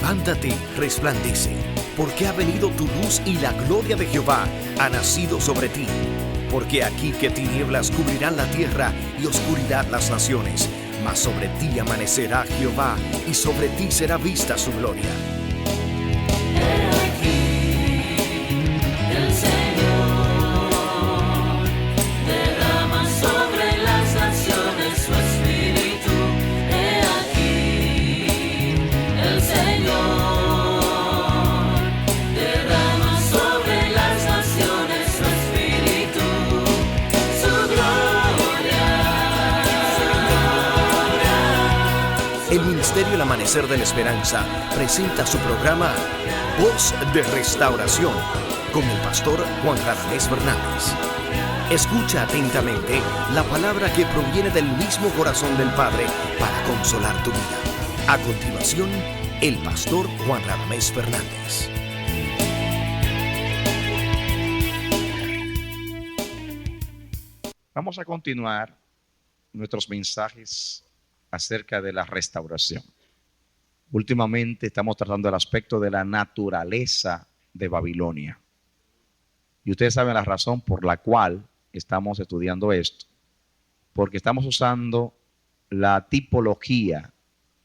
Levántate, resplandece, porque ha venido tu luz y la gloria de Jehová ha nacido sobre ti. Porque aquí que tinieblas cubrirán la tierra y oscuridad las naciones, mas sobre ti amanecerá Jehová y sobre ti será vista su gloria. El Ministerio El Amanecer de la Esperanza presenta su programa Voz de Restauración con el pastor Juan Radamés Fernández. Escucha atentamente la palabra que proviene del mismo corazón del Padre para consolar tu vida. A continuación, el pastor Juan Radamés Fernández. Vamos a continuar nuestros mensajes acerca de la restauración. Últimamente estamos tratando el aspecto de la naturaleza de Babilonia. Y ustedes saben la razón por la cual estamos estudiando esto. Porque estamos usando la tipología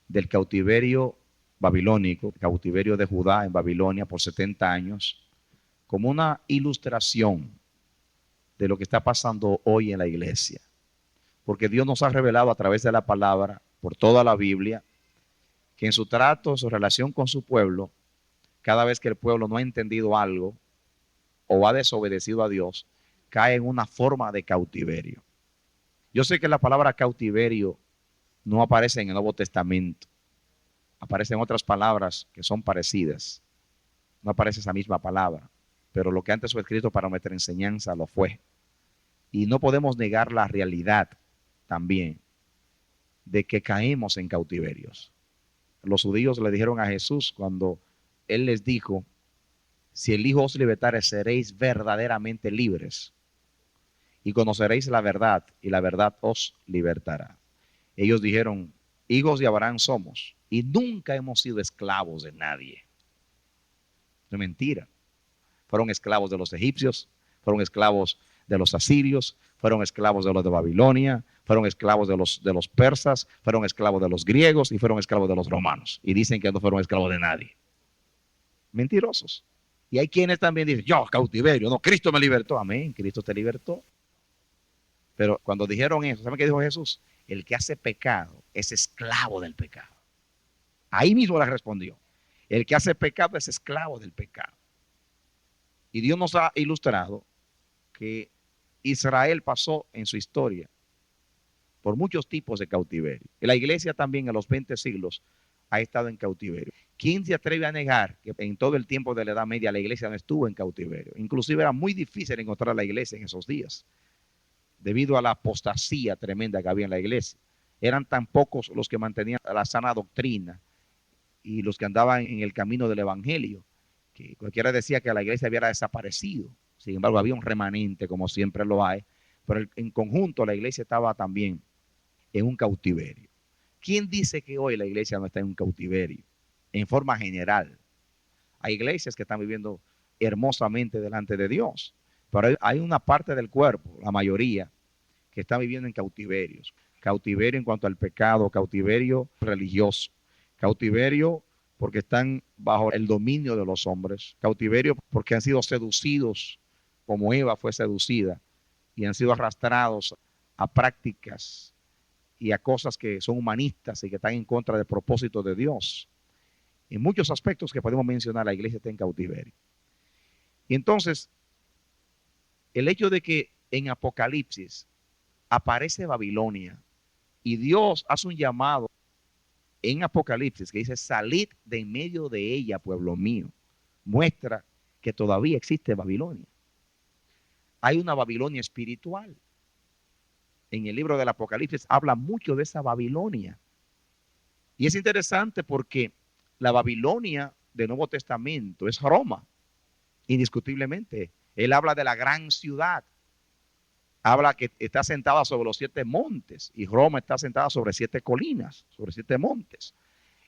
del cautiverio babilónico, el cautiverio de Judá en Babilonia por 70 años, como una ilustración de lo que está pasando hoy en la iglesia. Porque Dios nos ha revelado a través de la palabra, por toda la Biblia, que en su trato, su relación con su pueblo, cada vez que el pueblo no ha entendido algo o ha desobedecido a Dios, cae en una forma de cautiverio. Yo sé que la palabra cautiverio no aparece en el Nuevo Testamento. Aparecen otras palabras que son parecidas. No aparece esa misma palabra, pero lo que antes fue escrito para nuestra enseñanza lo fue. Y no podemos negar la realidad también de que caemos en cautiverios. Los judíos le dijeron a Jesús cuando Él les dijo, si el Hijo os libertare, seréis verdaderamente libres y conoceréis la verdad y la verdad os libertará. Ellos dijeron, hijos de Abraham somos y nunca hemos sido esclavos de nadie. Es mentira. Fueron esclavos de los egipcios, fueron esclavos de los asirios, fueron esclavos de los de Babilonia, fueron esclavos de los persas, fueron esclavos de los griegos y fueron esclavos de los romanos. Y dicen que no fueron esclavos de nadie. Mentirosos. Y hay quienes también dicen, yo, cautiverio, no, Cristo me libertó. Amén, Cristo te libertó. Pero cuando dijeron eso, ¿saben qué dijo Jesús? El que hace pecado es esclavo del pecado. Ahí mismo le respondió. El que hace pecado es esclavo del pecado. Y Dios nos ha ilustrado que Israel pasó en su historia por muchos tipos de cautiverio. Y la iglesia también en los 20 siglos ha estado en cautiverio. ¿Quién se atreve a negar que en todo el tiempo de la Edad Media la iglesia no estuvo en cautiverio? Inclusive era muy difícil encontrar la iglesia en esos días, debido a la apostasía tremenda que había en la iglesia. Eran tan pocos los que mantenían la sana doctrina y los que andaban en el camino del evangelio, que cualquiera decía que la iglesia había desaparecido. Sin embargo, había un remanente, como siempre lo hay, pero en conjunto la iglesia estaba también en un cautiverio. ¿Quién dice que hoy la iglesia no está en un cautiverio? En forma general. Hay iglesias que están viviendo hermosamente delante de Dios, pero hay una parte del cuerpo, la mayoría, que está viviendo en cautiverios. Cautiverio en cuanto al pecado, cautiverio religioso, cautiverio porque están bajo el dominio de los hombres, cautiverio porque han sido seducidos como Eva fue seducida y han sido arrastrados a prácticas y a cosas que son humanistas y que están en contra del propósito de Dios. En muchos aspectos que podemos mencionar, la iglesia está en cautiverio. Y entonces, el hecho de que en Apocalipsis aparece Babilonia y Dios hace un llamado en Apocalipsis que dice, salid de en medio de ella, pueblo mío, muestra que todavía existe Babilonia. Hay una Babilonia espiritual. En el libro del Apocalipsis habla mucho de esa Babilonia. Y es interesante porque la Babilonia del Nuevo Testamento es Roma, indiscutiblemente. Él habla de la gran ciudad. Habla que está sentada sobre los 7 montes y Roma está sentada sobre 7 colinas, sobre 7 montes.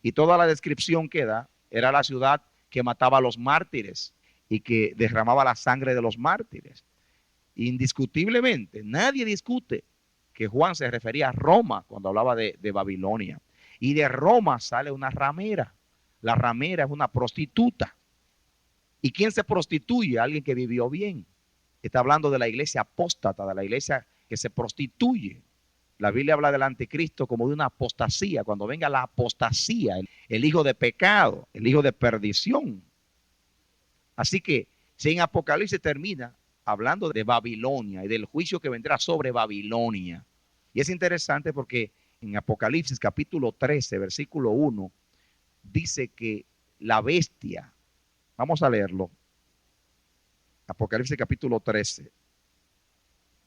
Y toda la descripción que da Era la ciudad que mataba a los mártires y que derramaba la sangre de los mártires. Indiscutiblemente, nadie discute que Juan se refería a Roma cuando hablaba de Babilonia. Y de Roma sale una ramera. La ramera es una prostituta. ¿Y quién se prostituye? Alguien que vivió bien. Está hablando de la iglesia apóstata, de la iglesia que se prostituye. La Biblia habla del anticristo como de una apostasía. Cuando venga la apostasía, el hijo de pecado, el hijo de perdición. Así que si en Apocalipsis termina hablando de Babilonia y del juicio que vendrá sobre Babilonia. Y es interesante porque en Apocalipsis capítulo 13, versículo 1, dice que la bestia, vamos a leerlo, Apocalipsis capítulo 13,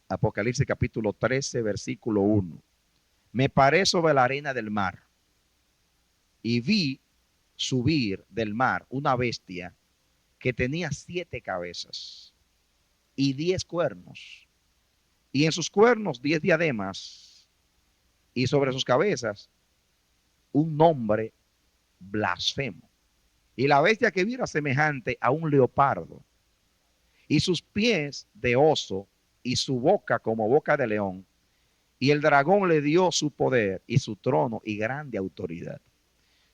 Apocalipsis capítulo 13, versículo 1. Me paré sobre la arena del mar y vi subir del mar una bestia que tenía 7 cabezas y 10 cuernos, y en sus cuernos 10 diademas, y sobre sus cabezas un nombre blasfemo. Y la bestia que vi era semejante a un leopardo, y sus pies de oso, y su boca como boca de león, y el dragón le dio su poder y su trono y grande autoridad.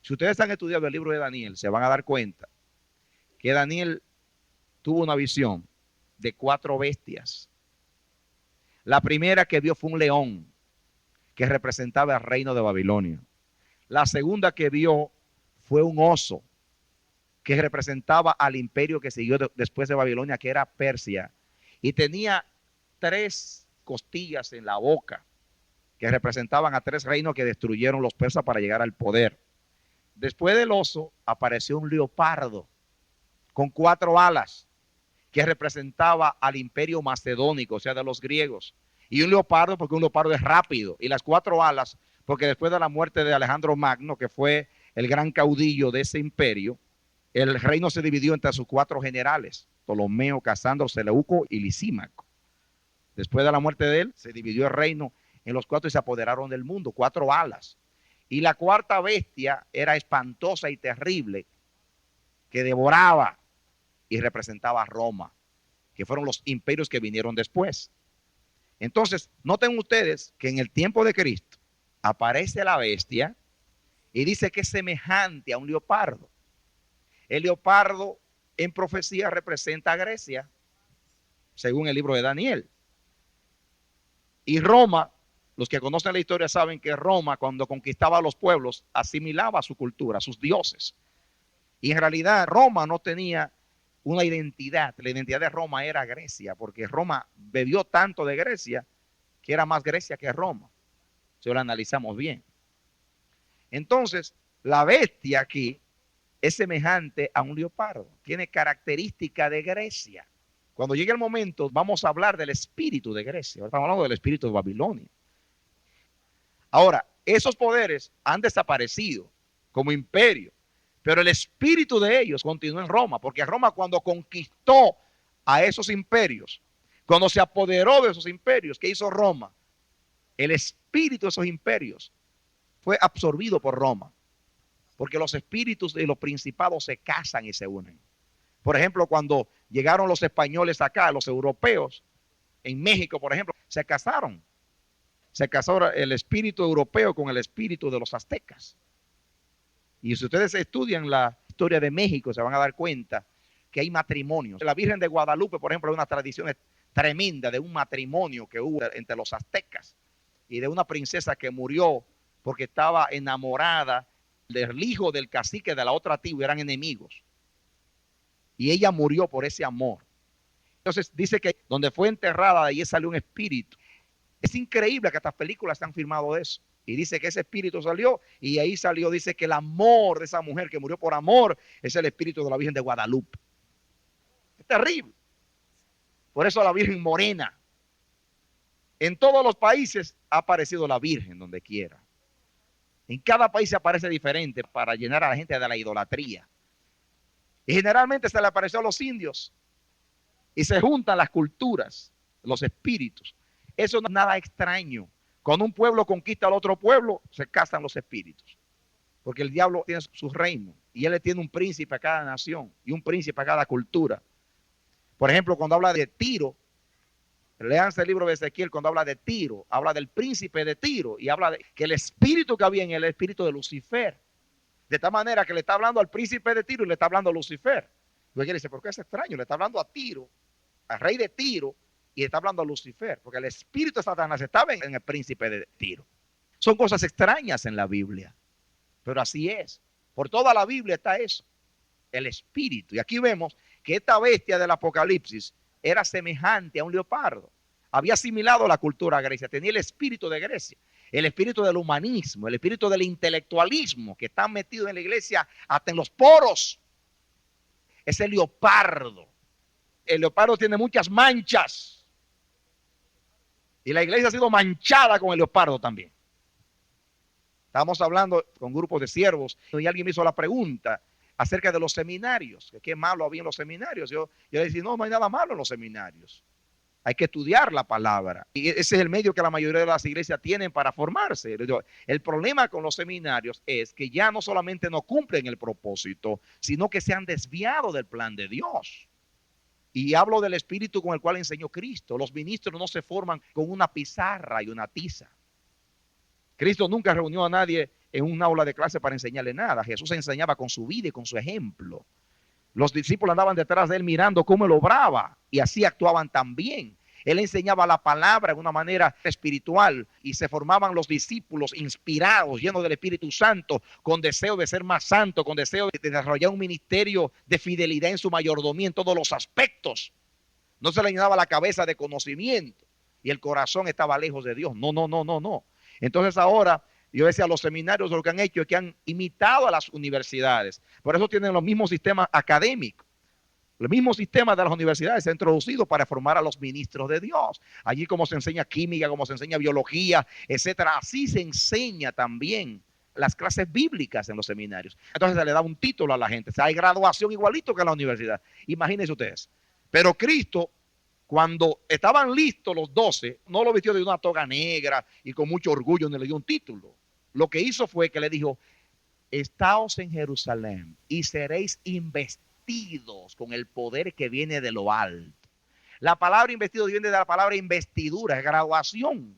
Si ustedes han estudiado el libro de Daniel, se van a dar cuenta que Daniel tuvo una visión de 4 bestias. La primera que vio fue un león que representaba el reino de Babilonia. La segunda que vio fue un oso que representaba al imperio que siguió después de Babilonia, que era Persia, y tenía 3 costillas en la boca que representaban a 3 reinos que destruyeron los persas para llegar al poder. Después del oso apareció un leopardo con 4 alas que representaba al imperio macedónico, o sea, de los griegos. Y un leopardo porque un leopardo es rápido. Y las 4 alas porque después de la muerte de Alejandro Magno, que fue el gran caudillo de ese imperio, el reino se dividió entre sus 4 generales, Ptolomeo, Casandro, Seleuco y Lisímaco. Después de la muerte de él, se dividió el reino en los 4 y se apoderaron del mundo, 4 alas. Y la 4ª bestia era espantosa y terrible, que devoraba y representaba a Roma, que fueron los imperios que vinieron después. Entonces, noten ustedes que en el tiempo de Cristo aparece la bestia y dice que es semejante a un leopardo. El leopardo en profecía representa a Grecia, según el libro de Daniel. Y Roma, los que conocen la historia saben que Roma, cuando conquistaba a los pueblos, asimilaba su cultura, sus dioses. Y en realidad Roma no tenía una identidad. La identidad de Roma era Grecia, porque Roma bebió tanto de Grecia que era más Grecia que Roma, si lo analizamos bien. Entonces, la bestia aquí es semejante a un leopardo, tiene característica de Grecia. Cuando llegue el momento, vamos a hablar del espíritu de Grecia. Ahora estamos hablando del espíritu de Babilonia. Ahora, esos poderes han desaparecido como imperio, pero el espíritu de ellos continúa en Roma, porque Roma, cuando conquistó a esos imperios, cuando se apoderó de esos imperios, ¿qué hizo Roma? El espíritu de esos imperios fue absorbido por Roma, porque los espíritus de los principados se casan y se unen. Por ejemplo, cuando llegaron los españoles acá, los europeos, en México, por ejemplo, se casaron. Se casó el espíritu europeo con el espíritu de los aztecas. Y si ustedes estudian la historia de México, se van a dar cuenta que hay matrimonios. La Virgen de Guadalupe, por ejemplo, es una tradición tremenda de un matrimonio que hubo entre los aztecas y de una princesa que murió porque estaba enamorada del hijo del cacique de la otra tribu, eran enemigos. Y ella murió por ese amor. Entonces dice que donde fue enterrada, de allí salió un espíritu. Es increíble que estas películas han filmado eso. Y dice que ese espíritu salió y ahí salió, dice que el amor de esa mujer que murió por amor es el espíritu de la Virgen de Guadalupe. Es terrible. Por eso la Virgen morena. En todos los países ha aparecido la Virgen donde quiera. En cada país se aparece diferente para llenar a la gente de la idolatría. Y generalmente se le apareció a los indios. Y se juntan las culturas, los espíritus. Eso no es nada extraño. Cuando un pueblo conquista al otro pueblo, se casan los espíritus. porque el diablo tiene su reino y él le tiene un príncipe a cada nación y un príncipe a cada cultura. Por ejemplo, cuando habla de Tiro, léanse el libro de Ezequiel, cuando habla de Tiro, habla del príncipe de Tiro y habla de que el espíritu que había en él es el espíritu de Lucifer. De tal manera que le está hablando al príncipe de Tiro y le está hablando a Lucifer. Y él dice, ¿por qué es extraño? Le está hablando a Tiro, al rey de Tiro, y le está hablando a Lucifer, porque el espíritu de Satanás estaba en el príncipe de Tiro. Son cosas extrañas en la Biblia, pero así es. Por toda la Biblia está eso, el espíritu. Y aquí vemos que esta bestia del Apocalipsis era semejante a un leopardo. Había asimilado la cultura grecia, tenía el espíritu de Grecia, el espíritu del humanismo, el espíritu del intelectualismo que está metido en la iglesia hasta en los poros. Ese leopardo. El leopardo tiene muchas manchas. Y la iglesia ha sido manchada con el leopardo también. Estábamos hablando con grupos de siervos y alguien me hizo la pregunta acerca de los seminarios, que qué malo había en los seminarios. Yo le decía, no hay nada malo en los seminarios. Hay que estudiar la palabra. Y ese es el medio que la mayoría de las iglesias tienen para formarse. El problema con los seminarios es que ya no solamente no cumplen el propósito, sino que se han desviado del plan de Dios. Y hablo del espíritu con el cual enseñó Cristo. Los ministros no se forman con una pizarra y una tiza. Cristo nunca reunió a nadie en un aula de clase para enseñarle nada. Jesús enseñaba con su vida y con su ejemplo. Los discípulos andaban detrás de él mirando cómo él obraba y así actuaban también. Él enseñaba la palabra de una manera espiritual y se formaban los discípulos inspirados, llenos del Espíritu Santo, con deseo de ser más santo, con deseo de desarrollar un ministerio de fidelidad en su mayordomía en todos los aspectos. No se le llenaba la cabeza de conocimiento y el corazón estaba lejos de Dios. No. Entonces ahora, yo decía, los seminarios lo que han hecho es que han imitado a las universidades. Por eso tienen los mismos sistemas académicos. El mismo sistema de las universidades se ha introducido para formar a los ministros de Dios. Allí como se enseña química, como se enseña biología, etcétera. Así se enseña también las clases bíblicas en los seminarios. Entonces se le da un título a la gente. O sea, hay graduación igualito que en la universidad. Imagínense ustedes. Pero Cristo, cuando estaban listos los 12, no lo vistió de una toga negra y con mucho orgullo ni le dio un título. Lo que hizo fue que le dijo, estáos en Jerusalén y seréis investidos con el poder que viene de lo alto. La palabra investido viene de la palabra investidura, es graduación.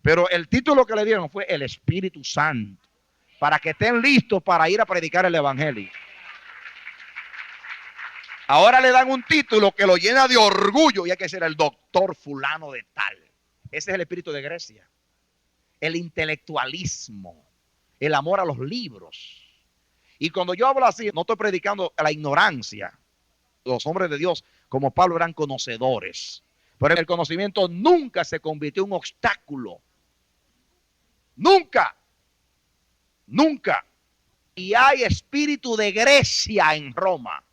Pero el título que le dieron fue el Espíritu Santo, para que estén listos para ir a predicar el evangelio. Ahora le dan un título que lo llena de orgullo y hay que ser el doctor fulano de tal. Ese es el espíritu de Grecia. El intelectualismo, el amor a los libros. Y cuando yo hablo así, no estoy predicando la ignorancia. Los hombres de Dios, como Pablo, eran conocedores. Pero el conocimiento nunca se convirtió en un obstáculo. Nunca. Y hay espíritu de Grecia en Roma.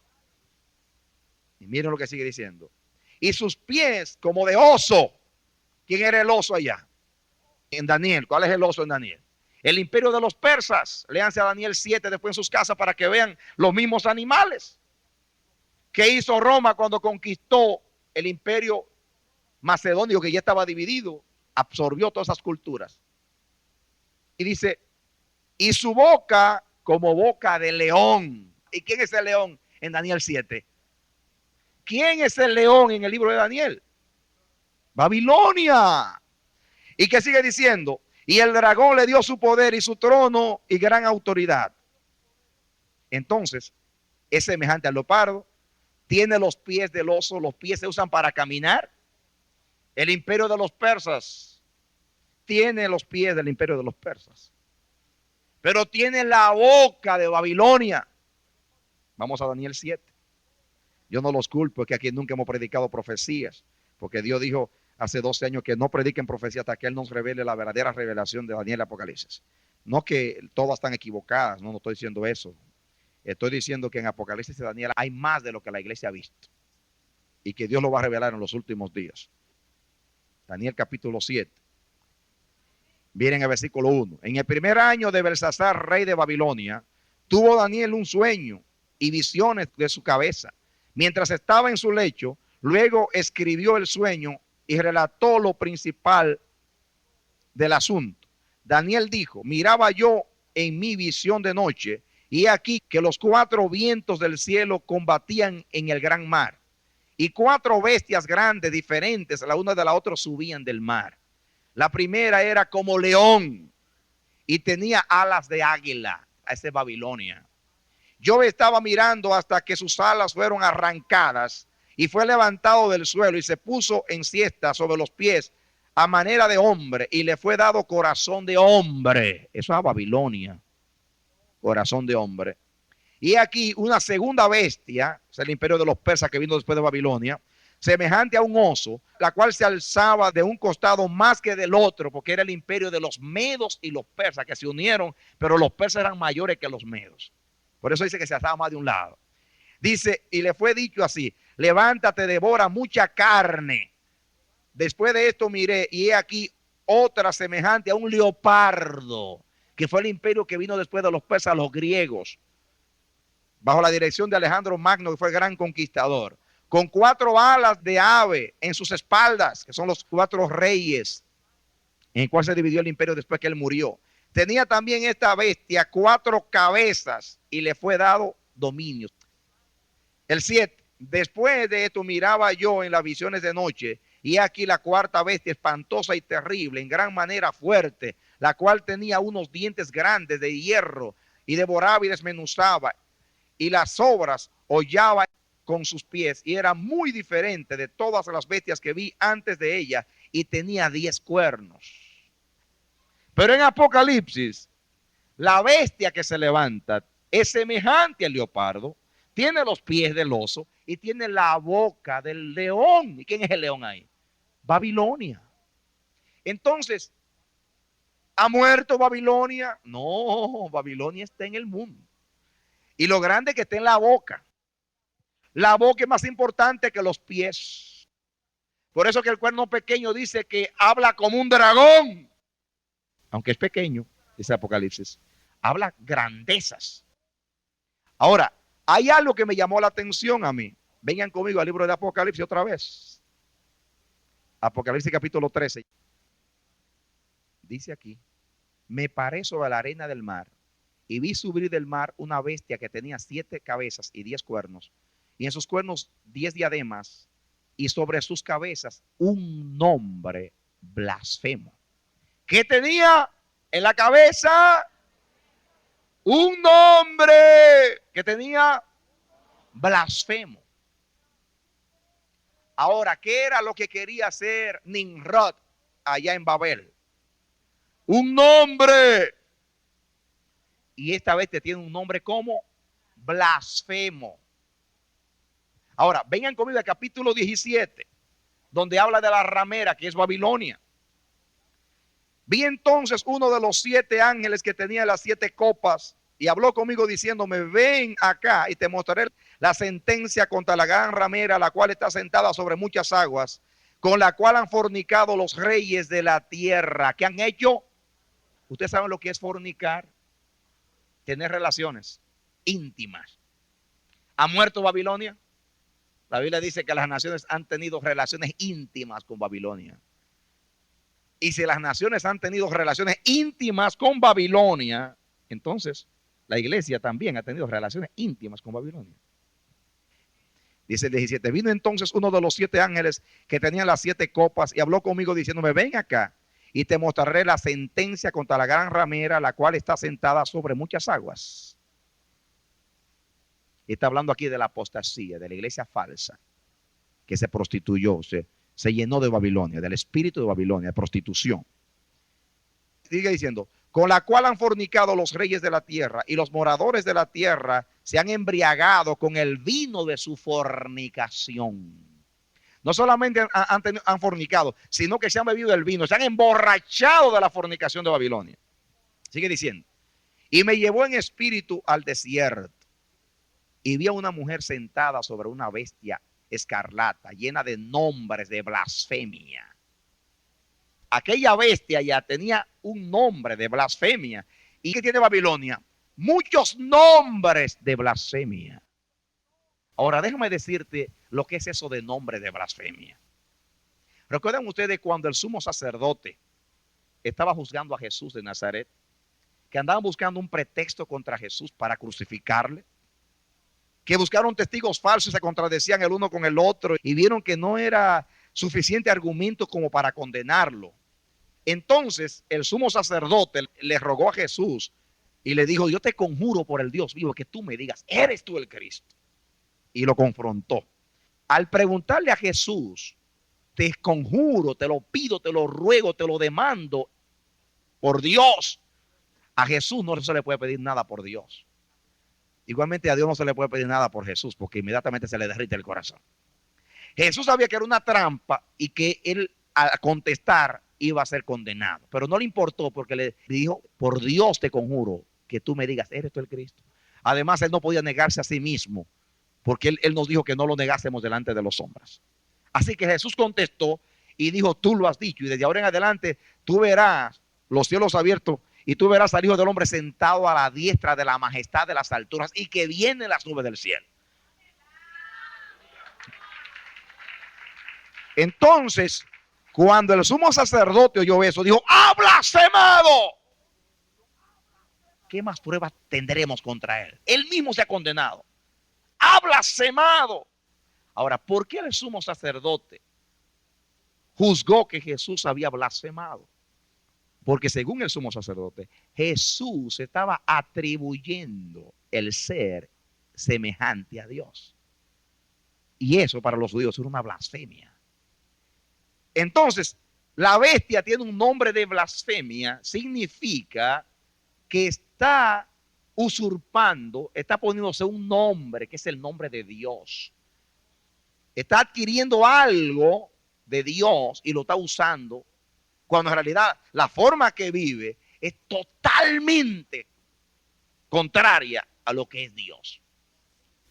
Y miren lo que sigue diciendo. Y sus pies como de oso. ¿Quién era el oso allá? En Daniel. ¿Cuál es el oso en Daniel? El imperio de los persas. Léanse a Daniel 7 después en sus casas para que vean los mismos animales. ¿Qué hizo Roma cuando conquistó el imperio macedonio que ya estaba dividido? Absorbió todas esas culturas. Y dice, y su boca como boca de león. ¿Y quién es el león en Daniel 7? ¿Quién es el león en el libro de Daniel? Babilonia. ¿Y qué sigue diciendo? Y el dragón le dio su poder y su trono y gran autoridad. Entonces, es semejante al leopardo. Tiene los pies del oso. Los pies se usan para caminar. El imperio de los persas tiene los pies del imperio de los persas. Pero tiene la boca de Babilonia. Vamos a Daniel 7. Yo no los culpo, es que aquí nunca hemos predicado profecías, porque Dios dijo hace 12 años que no prediquen profecía hasta que Él nos revele la verdadera revelación de Daniel y Apocalipsis. No que todas están equivocadas, no estoy diciendo eso. Estoy diciendo que en Apocalipsis y Daniel hay más de lo que la iglesia ha visto y que Dios lo va a revelar en los últimos días. Daniel capítulo 7. Miren el versículo 1. En el primer año de Belsasar, rey de Babilonia, tuvo Daniel un sueño y visiones de su cabeza. Mientras estaba en su lecho, luego escribió el sueño y relató lo principal del asunto. Daniel dijo, miraba yo en mi visión de noche, y aquí que los 4 vientos del cielo combatían en el gran mar, y 4 bestias grandes, diferentes, la una de la otra, subían del mar. La primera era como león y tenía alas de águila. Esa es Babilonia. Yo estaba mirando hasta que sus alas fueron arrancadas y fue levantado del suelo y se puso en siesta sobre los pies a manera de hombre y le fue dado corazón de hombre. Eso es Babilonia, corazón de hombre. Y aquí una segunda bestia, es el imperio de los persas que vino después de Babilonia, semejante a un oso, la cual se alzaba de un costado más que del otro, porque era el imperio de los medos y los persas que se unieron, pero los persas eran mayores que los medos. Por eso dice que se alzaba más de un lado. Dice, y le fue dicho así: levántate, devora mucha carne. Después de esto miré, y he aquí otra semejante a un leopardo, que fue el imperio que vino después de los persas, los griegos, bajo la dirección de Alejandro Magno, que fue el gran conquistador, con 4 alas de ave en sus espaldas, que son los 4 reyes, en el cual se dividió el imperio después que él murió. Tenía también esta bestia 4 cabezas y le fue dado dominio. El 7, después de esto miraba yo en las visiones de noche, y aquí la 4ª bestia, espantosa y terrible, en gran manera fuerte, la cual tenía unos dientes grandes de hierro, y devoraba y desmenuzaba, y las obras hollaba con sus pies, y era muy diferente de todas las bestias que vi antes de ella, y tenía 10 cuernos. Pero en Apocalipsis, la bestia que se levanta es semejante al leopardo, tiene los pies del oso y tiene la boca del león. ¿Y quién es el león ahí? Babilonia. Entonces, ¿ha muerto Babilonia? No, Babilonia está en el mundo. Y lo grande es que está en la boca. La boca es más importante que los pies. Por eso que el cuerno pequeño dice que habla como un dragón. Aunque es pequeño, dice Apocalipsis, habla grandezas. Ahora, hay algo que me llamó la atención a mí. Vengan conmigo al libro de Apocalipsis otra vez. Apocalipsis capítulo 13. Dice aquí: me paré sobre la arena del mar y vi subir del mar una bestia que tenía 7 cabezas y 10 cuernos, y en sus cuernos 10 diademas, y sobre sus cabezas un nombre blasfemo. ¿Qué tenía en la cabeza? Un nombre que tenía blasfemo. Ahora, ¿qué era lo que quería hacer Nimrod allá en Babel? Un nombre. Y esta bestia tiene un nombre como blasfemo. Ahora, vengan conmigo al capítulo 17, donde habla de la ramera, que es Babilonia. Vi entonces uno de los 7 ángeles que tenía las 7 copas y habló conmigo diciéndome: ven acá y te mostraré la sentencia contra la gran ramera, la cual está sentada sobre muchas aguas, con la cual han fornicado los reyes de la tierra. ¿Qué han hecho? ¿Ustedes saben lo que es fornicar? Tener relaciones íntimas. ¿Ha muerto Babilonia? La Biblia dice que las naciones han tenido relaciones íntimas con Babilonia. Y si las naciones han tenido relaciones íntimas con Babilonia, entonces la iglesia también ha tenido relaciones íntimas con Babilonia. Dice el 17: vino entonces uno de los 7 ángeles que tenían las 7 copas y habló conmigo diciéndome: ven acá y te mostraré la sentencia contra la gran ramera, la cual está sentada sobre muchas aguas. Y está hablando aquí de la apostasía, de la iglesia falsa, que se prostituyó, se llenó de Babilonia, del espíritu de Babilonia, de prostitución. Sigue diciendo: con la cual han fornicado los reyes de la tierra, y los moradores de la tierra se han embriagado con el vino de su fornicación. No solamente han fornicado, sino que se han bebido el vino, se han emborrachado de la fornicación de Babilonia. Sigue diciendo: y me llevó en espíritu al desierto, y vi a una mujer sentada sobre una bestia escarlata, llena de nombres de blasfemia. Aquella bestia ya tenía un nombre de blasfemia. ¿Y qué tiene Babilonia? Muchos nombres de blasfemia. Ahora déjame decirte lo que es eso de nombre de blasfemia. ¿Recuerdan ustedes cuando el sumo sacerdote estaba juzgando a Jesús de Nazaret? que andaban buscando un pretexto contra Jesús para crucificarle, que buscaron testigos falsos, se contradecían el uno con el otro y vieron que no era suficiente argumento como para condenarlo. Entonces el sumo sacerdote le rogó a Jesús y le dijo: yo te conjuro por el Dios vivo que tú me digas, ¿eres tú el Cristo? Y lo confrontó. Al preguntarle a Jesús: te conjuro, te lo pido, te lo ruego, te lo demando por Dios. A Jesús no se le puede pedir nada por Dios. Igualmente a Dios no se le puede pedir nada por Jesús, porque inmediatamente se le derrite el corazón. Jesús sabía que era una trampa y que él, al contestar, iba a ser condenado. Pero no le importó, porque le dijo: por Dios te conjuro que tú me digas, ¿eres tú el Cristo? Además, él no podía negarse a sí mismo, porque él nos dijo que no lo negásemos delante de los hombres. Así que Jesús contestó y dijo: tú lo has dicho, y desde ahora en adelante tú verás los cielos abiertos y tú verás al Hijo del Hombre sentado a la diestra de la majestad de las alturas y que viene en las nubes del cielo. Entonces, cuando el sumo sacerdote oyó eso, dijo: ¡ha blasfemado! ¿Qué más pruebas tendremos contra él? Él mismo se ha condenado. ¡Ha blasfemado! Ahora, ¿por qué el sumo sacerdote juzgó que Jesús había blasfemado? Porque según el sumo sacerdote, Jesús estaba atribuyendo el ser semejante a Dios. Y eso para los judíos era una blasfemia. Entonces, la bestia tiene un nombre de blasfemia, significa que está usurpando, está poniéndose un nombre que es el nombre de Dios. Está adquiriendo algo de Dios y lo está usando, cuando en realidad la forma que vive es totalmente contraria a lo que es Dios.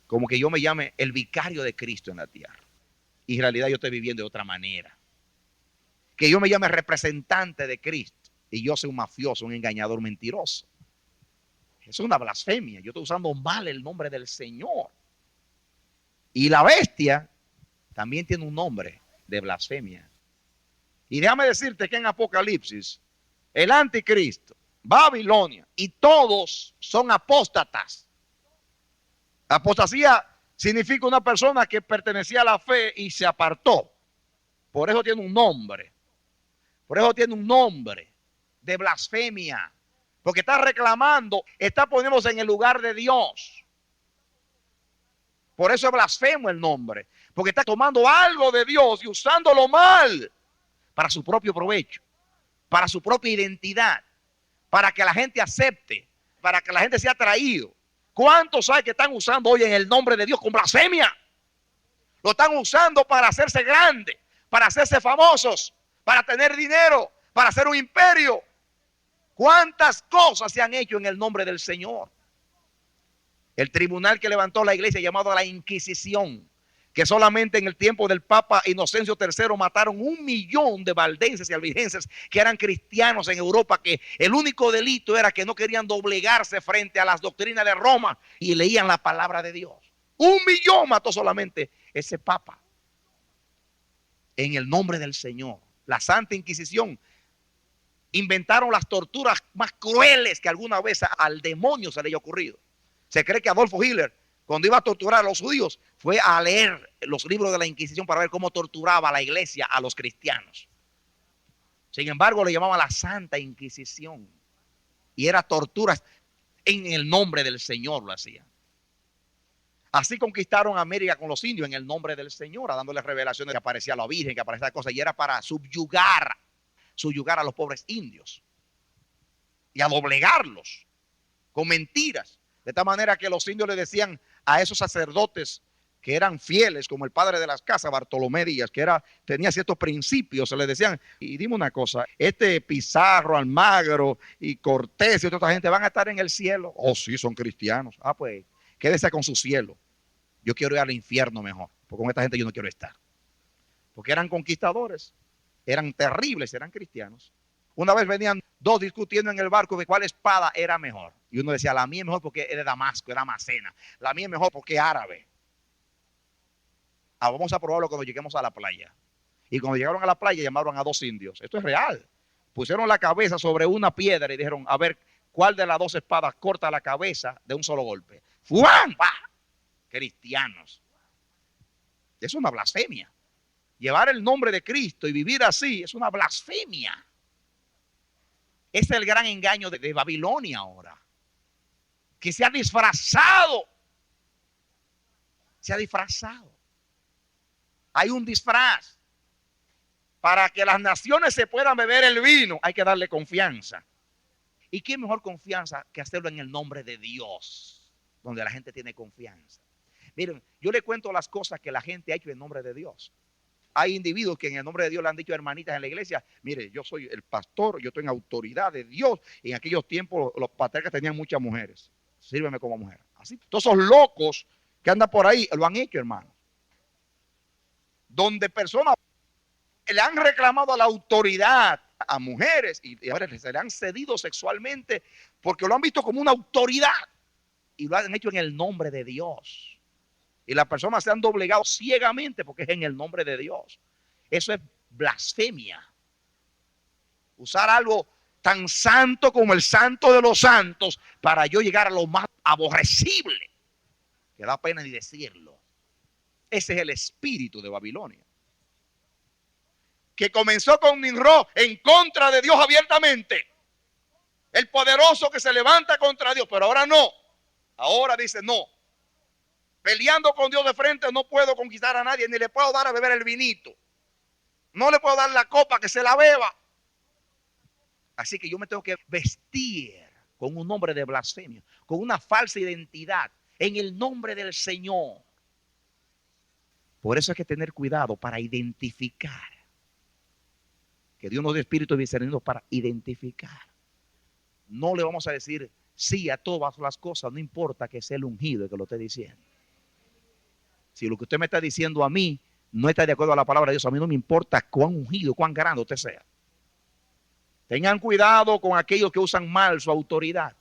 Como que yo me llame el vicario de Cristo en la tierra y en realidad yo estoy viviendo de otra manera. Que yo me llame representante de Cristo y yo soy un mafioso, un engañador, mentiroso. Es una blasfemia. Yo estoy usando mal el nombre del Señor. Y la bestia también tiene un nombre de blasfemia. Y déjame decirte que en Apocalipsis, el anticristo, Babilonia y todos son apóstatas. Apostasía significa una persona que pertenecía a la fe y se apartó. Por eso tiene un nombre. Por eso tiene un nombre de blasfemia. Porque está reclamando, está poniéndose en el lugar de Dios. Por eso es blasfemo el nombre. Porque está tomando algo de Dios y usándolo mal para su propio provecho, para su propia identidad, para que la gente acepte, para que la gente sea atraído. ¿Cuántos hay que están usando hoy en el nombre de Dios con blasfemia? Lo están usando para hacerse grandes, para hacerse famosos, para tener dinero, para hacer un imperio. ¿Cuántas cosas se han hecho en el nombre del Señor? El tribunal que levantó la iglesia llamado la Inquisición, que solamente en el tiempo del Papa Inocencio III mataron 1 millón de valdenses y albigenses que eran cristianos en Europa, que el único delito era que no querían doblegarse frente a las doctrinas de Roma y leían la palabra de Dios. 1 millón mató solamente ese Papa en el nombre del Señor. La Santa Inquisición inventaron las torturas más crueles que alguna vez al demonio se le haya ocurrido. Se cree que Adolfo Hitler, cuando iba a torturar a los judíos, fue a leer los libros de la Inquisición para ver cómo torturaba a la iglesia a los cristianos. Sin embargo, le llamaban la Santa Inquisición. Y era torturas en el nombre del Señor lo hacían. Así conquistaron América con los indios en el nombre del Señor, dándoles revelaciones que aparecía la Virgen, que aparecía cosas, y era para subyugar a los pobres indios y a doblegarlos con mentiras. De tal manera que los indios le decían a esos sacerdotes que eran fieles, como el padre de las casas, Bartolomé Díaz, que tenía ciertos principios, se les decían: y dime una cosa, Pizarro, Almagro y Cortés y otra gente van a estar en el cielo. Oh, sí, son cristianos. Ah, pues quédese con su cielo. Yo quiero ir al infierno mejor, porque con esta gente yo no quiero estar. Porque eran conquistadores, eran terribles, eran cristianos. Una vez venían dos discutiendo en el barco de cuál espada era mejor. Y uno decía: la mía es mejor porque es de Damasco, era Macena. La mía es mejor porque es árabe. Vamos a probarlo cuando lleguemos a la playa. Y cuando llegaron a la playa llamaron a 2 indios. Esto es real. Pusieron la cabeza sobre una piedra y dijeron: a ver, ¿Cuál de las dos espadas corta la cabeza de un solo golpe? ¡Fuan! ¡Bah! Cristianos. Es una blasfemia. Llevar el nombre de Cristo y vivir así es una blasfemia. Es el gran engaño de Babilonia ahora, que se ha disfrazado. Se ha disfrazado. Hay un disfraz. Para que las naciones se puedan beber el vino, hay que darle confianza. ¿Y qué mejor confianza que hacerlo en el nombre de Dios, donde la gente tiene confianza? Miren, yo le cuento las cosas que la gente ha hecho en nombre de Dios. Hay individuos que en el nombre de Dios le han dicho a hermanitas en la iglesia: mire, yo soy el pastor, yo estoy en autoridad de Dios. Y en aquellos tiempos los patriarcas tenían muchas mujeres. Sírveme como mujer. Así, todos esos locos que andan por ahí lo han hecho, hermano. Donde personas le han reclamado la autoridad a mujeres y ahora se le han cedido sexualmente porque lo han visto como una autoridad y lo han hecho en el nombre de Dios. Y las personas se han doblegado ciegamente porque es en el nombre de Dios. Eso es blasfemia. Usar algo tan santo como el santo de los santos para yo llegar a lo más aborrecible, que da pena ni decirlo. Ese es el espíritu de Babilonia, que comenzó con Nimrod en contra de Dios abiertamente. El poderoso que se levanta contra Dios, pero ahora no. Ahora dice no. Peleando con Dios de frente no puedo conquistar a nadie, ni le puedo dar a beber el vinito. No le puedo dar la copa que se la beba. Así que yo me tengo que vestir con un nombre de blasfemia, con una falsa identidad, en el nombre del Señor. Por eso hay que tener cuidado para identificar. Que Dios nos dé espíritu de discernimiento para identificar. No le vamos a decir sí a todas las cosas, no importa que sea el ungido el que lo esté diciendo. Si lo que usted me está diciendo a mí no está de acuerdo a la palabra de Dios, a mí no me importa cuán ungido, cuán grande usted sea. Tengan cuidado con aquellos que usan mal su autoridad.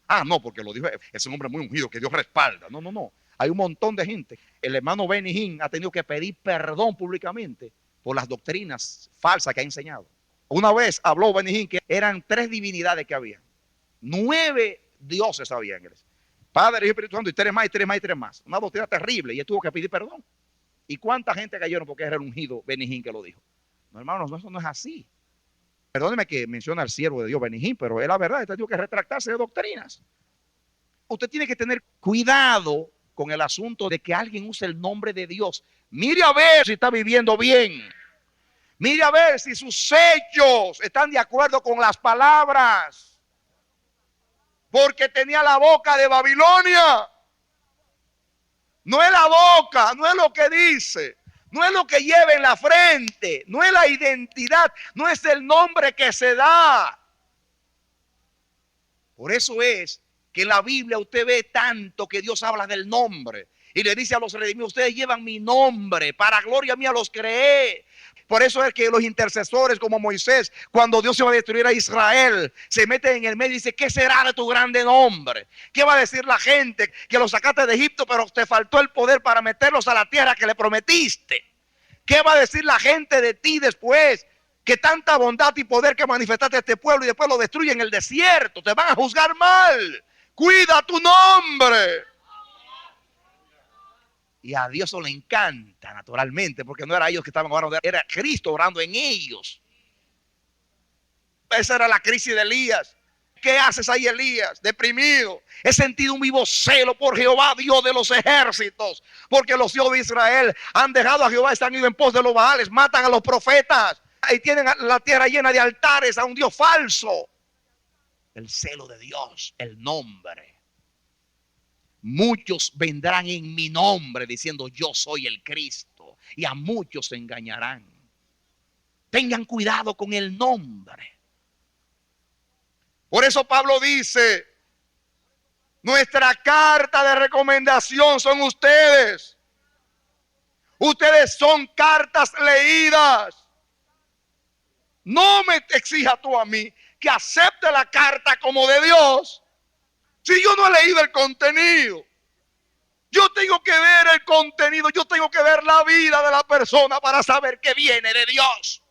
Ah, no, porque lo dijo, es un hombre muy ungido que Dios respalda. No, no, no. Hay un montón de gente. El hermano Benny Hinn ha tenido que pedir perdón públicamente por las doctrinas falsas que ha enseñado. Una vez habló Benny Hinn que eran 3 divinidades que había. 9 dioses había en iglesia. Padre, Hijo y Espíritu Santo, y 3 más, y 3 más, y 3 más. Una doctrina terrible, y él tuvo que pedir perdón. ¿Y cuánta gente cayeron porque era el ungido Benny Hinn que lo dijo? No, hermanos, no, eso no es así. Perdóneme que menciona al siervo de Dios, Benny Hinn, pero es la verdad, usted tiene que retractarse de doctrinas. Usted tiene que tener cuidado con el asunto de que alguien use el nombre de Dios. Mire a ver si está viviendo bien. Mire a ver si sus hechos están de acuerdo con las palabras. Porque tenía la boca de Babilonia. No es la boca, no es lo que dice, no es lo que lleva en la frente, no es la identidad, no es el nombre que se da. Por eso es que en la Biblia usted ve tanto que Dios habla del nombre y le dice a los redimidos: ustedes llevan mi nombre, para gloria mía los creé. Por eso es que los intercesores como Moisés, cuando Dios iba a destruir a Israel, se meten en el medio y dice: ¿qué será de tu grande nombre? ¿Qué va a decir la gente? Que los sacaste de Egipto, pero te faltó el poder para meterlos a la tierra que le prometiste. ¿Qué va a decir la gente de ti después? Que tanta bondad y poder que manifestaste a este pueblo y después lo destruyen en el desierto. Te van a juzgar mal. Cuida tu nombre. Y a Dios eso le encanta, naturalmente, porque no era ellos que estaban orando, era Cristo orando en ellos. Esa era la crisis de Elías. ¿Qué haces ahí, Elías? Deprimido. He sentido un vivo celo por Jehová, Dios de los ejércitos, porque los hijos de Israel han dejado a Jehová, están ido en pos de los Baales, matan a los profetas y tienen la tierra llena de altares a un Dios falso. El celo de Dios, el nombre. Muchos vendrán en mi nombre diciendo: yo soy el Cristo, y a muchos se engañarán. Tengan cuidado con el nombre. Por eso Pablo dice: nuestra carta de recomendación son ustedes. Ustedes son cartas leídas. No me exija tú a mí que acepte la carta como de Dios si yo no he leído el contenido. Yo tengo que ver el contenido, yo tengo que ver la vida de la persona para saber que viene de Dios.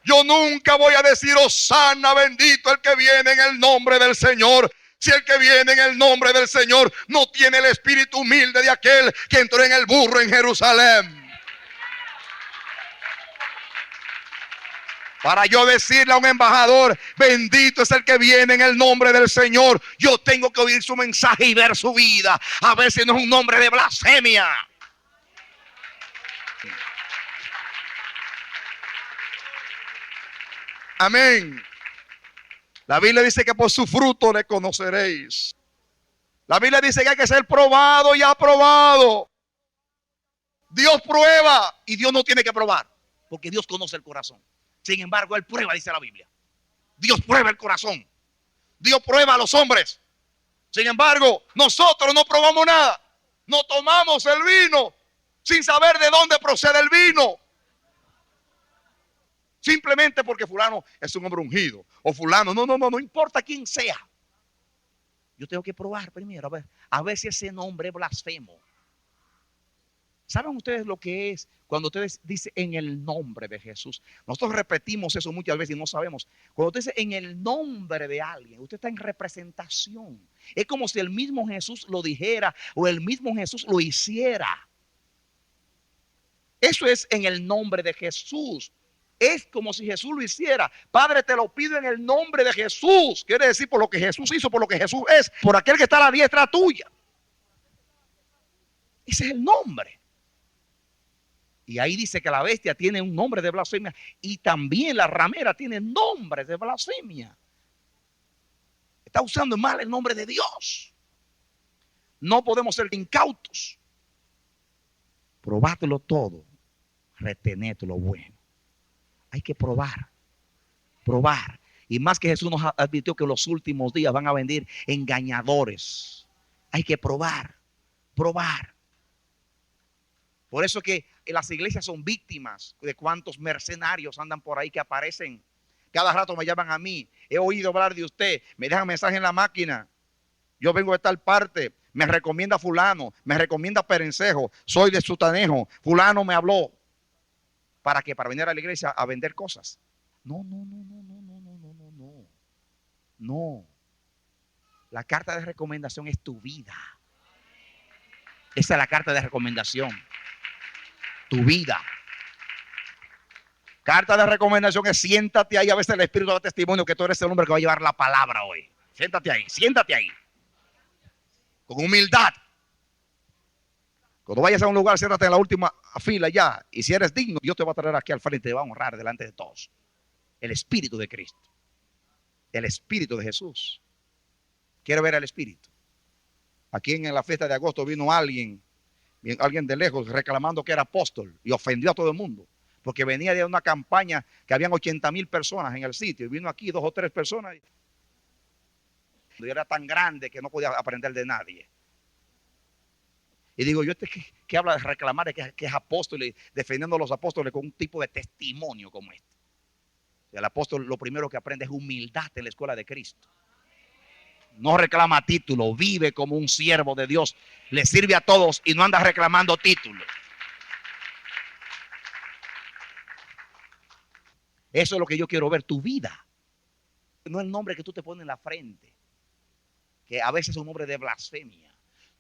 Yo nunca voy a decir Hosana, bendito el que viene en el nombre del Señor. Si el que viene en el nombre del Señor no tiene el espíritu humilde de aquel que entró en el burro en Jerusalén. Para yo decirle a un embajador, bendito es el que viene en el nombre del Señor, yo tengo que oír su mensaje y ver su vida, a ver si no es un nombre de blasfemia. Amén. La Biblia dice que por su fruto le conoceréis. La Biblia dice que hay que ser probado y aprobado. Dios prueba y Dios no tiene que probar, porque Dios conoce el corazón. Sin embargo, Él prueba, dice la Biblia. Dios prueba el corazón. Dios prueba a los hombres. Sin embargo, nosotros no probamos nada. No tomamos el vino sin saber de dónde procede el vino. Simplemente porque fulano es un hombre ungido. O fulano, no importa quién sea. Yo tengo que probar primero, a ver si ese nombre es blasfemo. ¿Saben ustedes lo que es cuando ustedes dicen en el nombre de Jesús? Nosotros repetimos eso muchas veces y no sabemos. Cuando usted dice en el nombre de alguien, usted está en representación. Es como si el mismo Jesús lo dijera o el mismo Jesús lo hiciera. Eso es en el nombre de Jesús. Es como si Jesús lo hiciera. Padre, te lo pido en el nombre de Jesús. Quiere decir por lo que Jesús hizo, por lo que Jesús es, por aquel que está a la diestra tuya. Ese es el nombre. Y ahí dice que la bestia tiene un nombre de blasfemia y también la ramera tiene nombre de blasfemia. Está usando mal el nombre de Dios. No podemos ser incautos. Probátelo todo. Retened lo bueno. Hay que probar. Probar. Y más que Jesús nos advirtió que en los últimos días van a venir engañadores. Hay que probar. Probar. Por eso que las iglesias son víctimas de cuántos mercenarios andan por ahí que aparecen. Cada rato me llaman a mí. He oído hablar de usted. Me dejan mensaje en la máquina. Yo vengo de tal parte. Me recomienda fulano. Me recomienda Perencejo. Soy de Sutanejo. Fulano me habló. ¿Para qué? Para venir a la iglesia a vender cosas. No. No. La carta de recomendación es tu vida. Esa es la carta de recomendación. Tu vida. Carta de recomendación es siéntate ahí. A veces el Espíritu da testimonio que tú eres el hombre que va a llevar la palabra hoy. Siéntate ahí. Con humildad. Cuando vayas a un lugar, siéntate en la última fila ya. Y si eres digno, Dios te va a traer aquí al frente y te va a honrar delante de todos. El Espíritu de Cristo. El Espíritu de Jesús. Quiero ver al Espíritu. Aquí en la fiesta de agosto vino alguien de lejos reclamando que era apóstol y ofendió a todo el mundo porque venía de una campaña que habían 80,000 personas en el sitio y vino aquí 2 o 3 personas y era tan grande que no podía aprender de nadie. Y digo yo, que habla de reclamar de que es apóstol y defendiendo a los apóstoles con un tipo de testimonio como este. El apóstol lo primero que aprende es humildad en la escuela de Cristo. No reclama título, vive como un siervo de Dios, le sirve a todos y no anda reclamando títulos. Eso es lo que yo quiero ver, tu vida. No el nombre que tú te pones en la frente, que a veces es un nombre de blasfemia.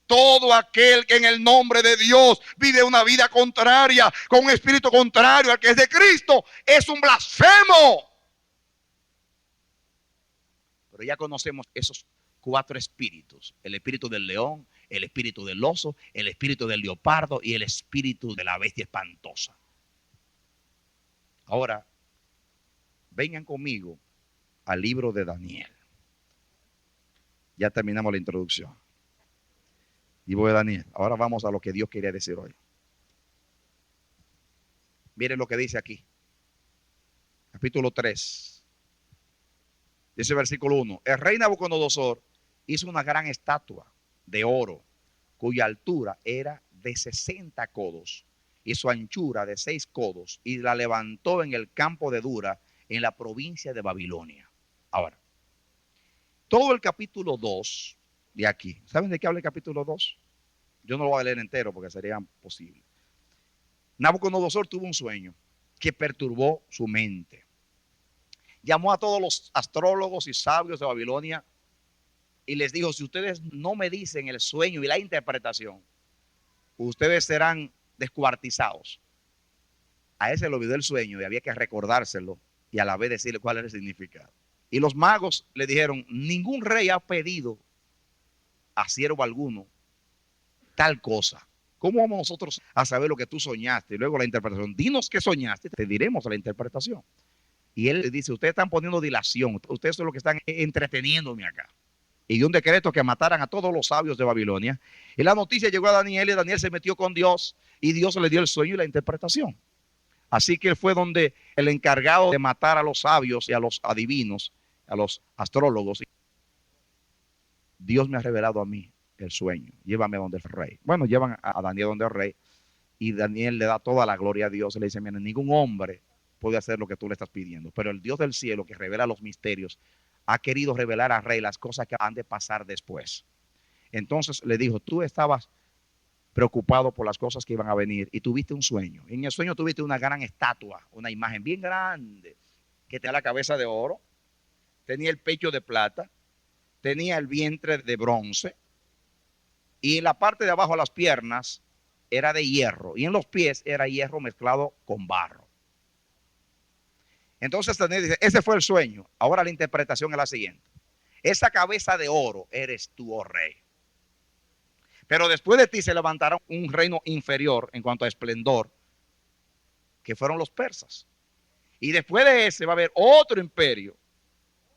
Todo aquel que en el nombre de Dios vive una vida contraria, con un espíritu contrario al que es de Cristo, es un blasfemo. Pero ya conocemos esos 4 espíritus: el espíritu del león, el espíritu del oso, el espíritu del leopardo y el espíritu de la bestia espantosa. Ahora, vengan conmigo al libro de Daniel. Ya terminamos la introducción. Libro de Daniel. Ahora vamos a lo que Dios quería decir hoy. Miren lo que dice aquí. Capítulo 3. Dice versículo 1. El rey Nabucodonosor hizo una gran estatua de oro, cuya altura era de 60 codos y su anchura de 6 codos, y la levantó en el campo de Dura, en la provincia de Babilonia. Ahora, todo el capítulo 2 de aquí, ¿saben de qué habla el capítulo 2? Yo no lo voy a leer entero porque sería imposible. Nabucodonosor tuvo un sueño que perturbó su mente. llamó a todos los astrólogos y sabios de Babilonia y les dijo: si ustedes no me dicen el sueño y la interpretación, ustedes serán descuartizados. A ese le olvidó el sueño y había que recordárselo y a la vez decirle cuál era el significado. Y los magos le dijeron: ningún rey ha pedido a siervo alguno tal cosa. ¿Cómo vamos nosotros a saber lo que tú soñaste? Y luego la interpretación. Dinos qué soñaste, te diremos la interpretación. Y él dice: ustedes están poniendo dilación, ustedes son los que están entreteniéndome acá. Y dio un decreto que mataran a todos los sabios de Babilonia. Y la noticia llegó a Daniel y Daniel se metió con Dios y Dios le dio el sueño y la interpretación. Así que él fue donde el encargado de matar a los sabios y a los adivinos, a los astrólogos. Dios me ha revelado a mí el sueño, llévame donde el rey. Bueno, llevan a Daniel donde el rey y Daniel le da toda la gloria a Dios. Le dice: mira, ningún hombre puede hacer lo que tú le estás pidiendo, pero el Dios del cielo, que revela los misterios, ha querido revelar al rey las cosas que han de pasar después. Entonces le dijo: tú estabas preocupado por las cosas que iban a venir y tuviste un sueño. En el sueño tuviste una gran estatua, una imagen bien grande, que tenía la cabeza de oro, tenía el pecho de plata, tenía el vientre de bronce, y en la parte de abajo, las piernas, era de hierro, y en los pies era hierro mezclado con barro. Entonces Daniel dice: ese fue el sueño. Ahora la interpretación es la siguiente: esa cabeza de oro eres tú, oh rey. Pero después de ti se levantará un reino inferior en cuanto a esplendor, que fueron los persas. Y después de ese va a haber otro imperio,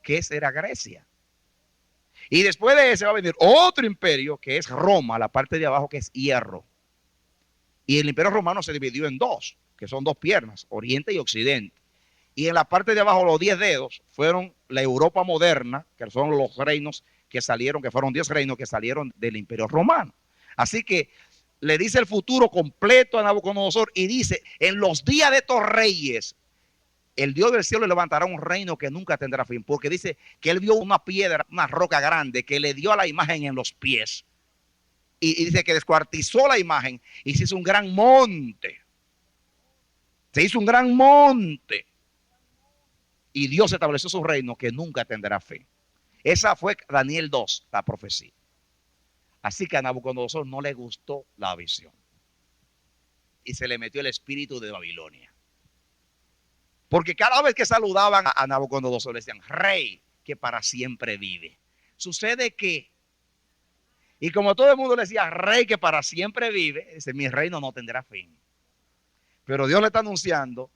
que era Grecia. Y después de ese va a venir otro imperio, que es Roma, la parte de abajo, que es hierro. Y el imperio romano se dividió en dos, que son dos piernas, oriente y occidente. Y en la parte de abajo, los 10 dedos, fueron la Europa moderna, que son los reinos que salieron, que fueron 10 reinos que salieron del imperio romano. Así que le dice el futuro completo a Nabucodonosor y dice: en los días de estos reyes, el Dios del cielo levantará un reino que nunca tendrá fin, porque dice que él vio una piedra, una roca grande, que le dio a la imagen en los pies. Y dice que descuartizó la imagen y se hizo un gran monte. Se hizo un gran monte. Y Dios estableció su reino que nunca tendrá fin. Esa fue Daniel 2, la profecía. Así que a Nabucodonosor no le gustó la visión. Y se le metió el espíritu de Babilonia. Porque cada vez que saludaban a Nabucodonosor le decían: rey que para siempre vive. Sucede que, y como todo el mundo le decía rey que para siempre vive, dice: mi reino no tendrá fin. Pero Dios le está anunciando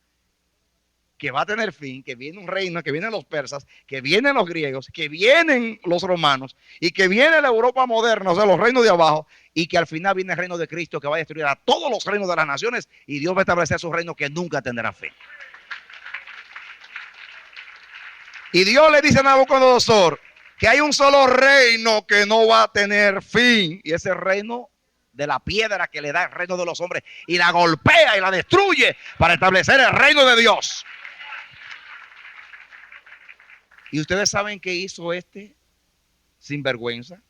que va a tener fin, que viene un reino, que vienen los persas, que vienen los griegos, que vienen los romanos y que viene la Europa moderna, o sea, los reinos de abajo, y que al final viene el reino de Cristo que va a destruir a todos los reinos de las naciones y Dios va a establecer su reino que nunca tendrá fin. Y Dios le dice a Nabucodonosor que hay un solo reino que no va a tener fin, y ese reino de la piedra que le da el reino de los hombres y la golpea y la destruye para establecer el reino de Dios. Y ustedes saben qué hizo este sinvergüenza.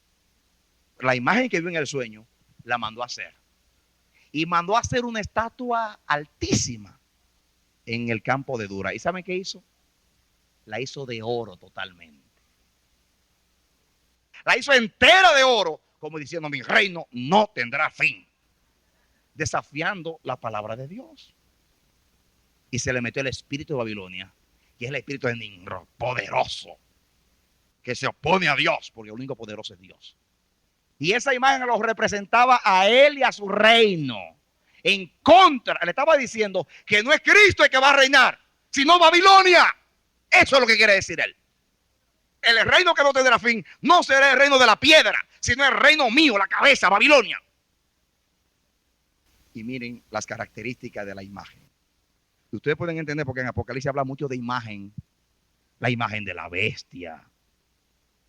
La imagen que vio en el sueño la mandó a hacer. Y mandó a hacer una estatua altísima en el campo de Dura. ¿Y saben qué hizo? La hizo de oro totalmente. La hizo entera de oro, como diciendo: mi reino no tendrá fin. Desafiando la palabra de Dios. Y se le metió el espíritu de Babilonia, que es el espíritu de Nimrod, poderoso, que se opone a Dios, porque el único poderoso es Dios. Y esa imagen lo representaba a él y a su reino. En contra, le estaba diciendo que no es Cristo el que va a reinar, sino Babilonia. Eso es lo que quiere decir él. El reino que no tendrá fin no será el reino de la piedra, sino el reino mío, la cabeza, Babilonia. Y miren las características de la imagen. Ustedes pueden entender porque en Apocalipsis habla mucho de imagen. La imagen de la bestia.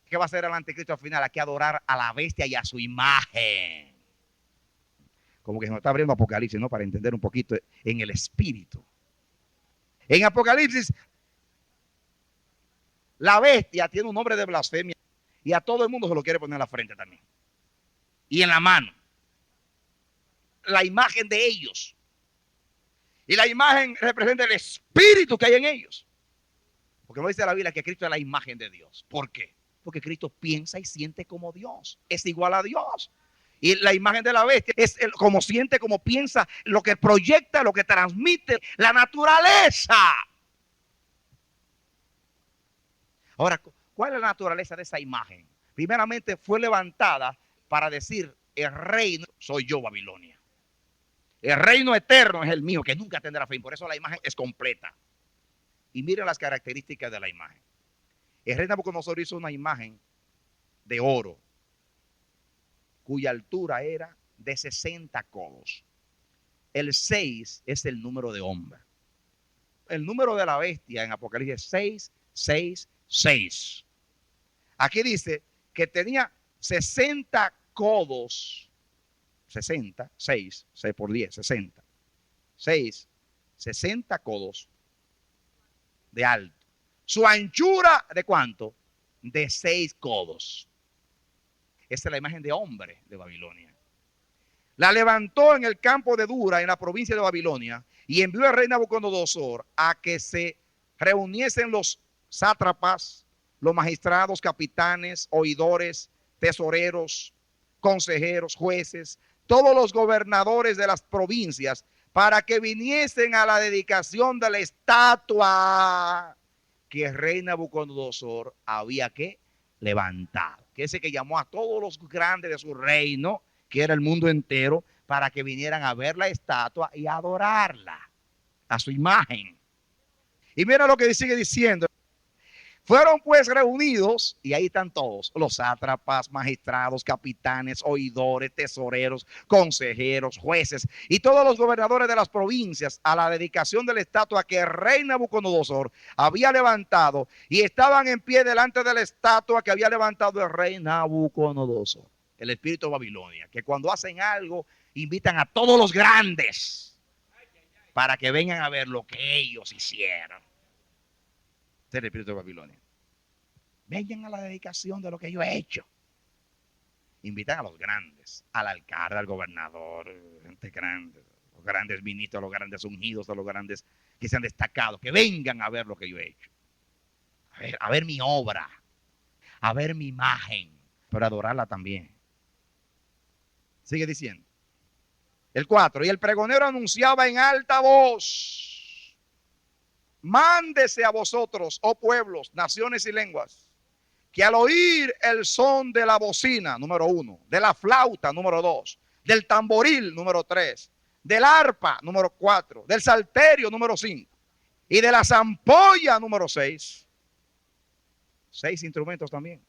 ¿Qué va a hacer el anticristo al final? Hay que adorar a la bestia y a su imagen. Como que nos está abriendo Apocalipsis, ¿no? Para entender un poquito en el espíritu. En Apocalipsis, la bestia tiene un nombre de blasfemia y a todo el mundo se lo quiere poner en la frente también. Y en la mano. La imagen de ellos. Y la imagen representa el espíritu que hay en ellos. Porque no dice la Biblia que Cristo es la imagen de Dios. ¿Por qué? Porque Cristo piensa y siente como Dios. Es igual a Dios. Y la imagen de la bestia es como siente, como piensa, lo que proyecta, lo que transmite la naturaleza. Ahora, ¿cuál es la naturaleza de esa imagen? Primeramente fue levantada para decir, el reino soy yo, Babilonia. El reino eterno es el mío, que nunca tendrá fin. Por eso la imagen es completa. Y miren las características de la imagen. El rey Nabucodonosor hizo una imagen de oro, cuya altura era de 60 codos. El 6 es el número de hombre. El número de la bestia en Apocalipsis es 666. Aquí dice que tenía 60 codos. 60, 6 por 10, 60. 60 codos de alto. Su anchura, ¿de cuánto? De 6 codos. Esa es la imagen de hombre de Babilonia. La levantó en el campo de Dura, en la provincia de Babilonia, y envió al rey Nabucodonosor a que se reuniesen los sátrapas, los magistrados, capitanes, oidores, tesoreros, consejeros, jueces, todos los gobernadores de las provincias, para que viniesen a la dedicación de la estatua que el rey Nabucodonosor había que levantado. Que ese que llamó a todos los grandes de su reino, que era el mundo entero, para que vinieran a ver la estatua y a adorarla, a su imagen. Y mira lo que sigue diciendo. Fueron pues reunidos, y ahí están todos, los sátrapas, magistrados, capitanes, oidores, tesoreros, consejeros, jueces, y todos los gobernadores de las provincias, a la dedicación de la estatua que el rey Nabucodonosor había levantado, y estaban en pie delante de la estatua que había levantado el rey Nabucodonosor, el espíritu de Babilonia, que cuando hacen algo, invitan a todos los grandes, para que vengan a ver lo que ellos hicieron. Este es el espíritu de Babilonia. Vengan a la dedicación de lo que yo he hecho. Invitan a los grandes, al alcalde, al gobernador, gente grande, los grandes ministros, los grandes ungidos, los grandes que se han destacado, que vengan a ver lo que yo he hecho. A ver mi obra, a ver mi imagen, pero adorarla también. Sigue diciendo. El 4, y el pregonero anunciaba en alta voz: mándese a vosotros, oh pueblos, naciones y lenguas, que al oír el son de la bocina, número 1, de la flauta, número 2, del tamboril, número 3, del arpa, número 4, del salterio, número 5, y de la zampolla, número 6, 6 instrumentos también,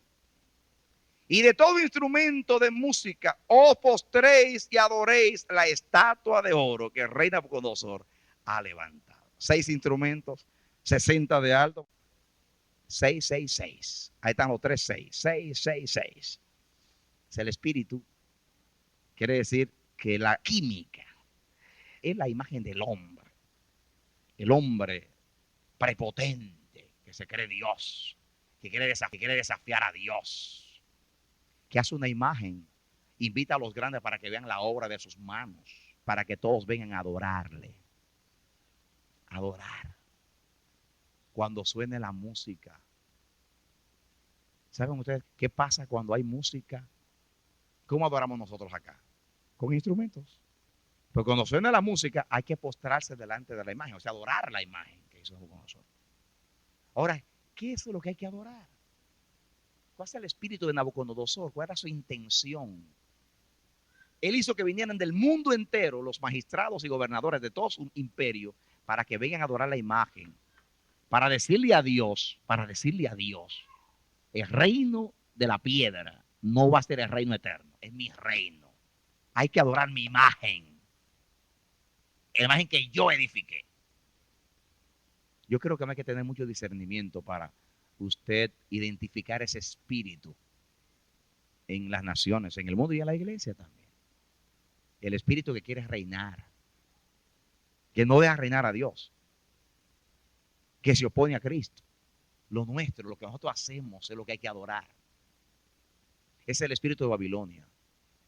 y de todo instrumento de música, os postréis y adoréis la estatua de oro que el rey Nabucodonosor ha levantado. 6 instrumentos, 60 de alto, 666. Ahí están los 3 6, 666. Es el espíritu. Quiere decir que la química es la imagen del hombre. El hombre prepotente, que se cree Dios, que quiere desafiar a Dios, que hace una imagen, invita a los grandes para que vean la obra de sus manos, para que todos vengan a adorarle. Adorar. Cuando suene la música. ¿Saben ustedes qué pasa cuando hay música? ¿Cómo adoramos nosotros acá? Con instrumentos. Pero cuando suena la música hay que postrarse delante de la imagen, o sea, adorar la imagen que hizo Nabucodonosor. Ahora, ¿qué es lo que hay que adorar? ¿Cuál es el espíritu de Nabucodonosor? ¿Cuál era su intención? Él hizo que vinieran del mundo entero los magistrados y gobernadores de todo su imperio para que vengan a adorar la imagen, para decirle a Dios, el reino de la piedra no va a ser el reino eterno, es mi reino. Hay que adorar mi imagen, la imagen que yo edifiqué. Yo creo que hay que tener mucho discernimiento para usted identificar ese espíritu en las naciones, en el mundo y en la iglesia también. El espíritu que quiere reinar, que no deja reinar a Dios, que se opone a Cristo. Lo nuestro, lo que nosotros hacemos es lo que hay que adorar. Es el espíritu de Babilonia,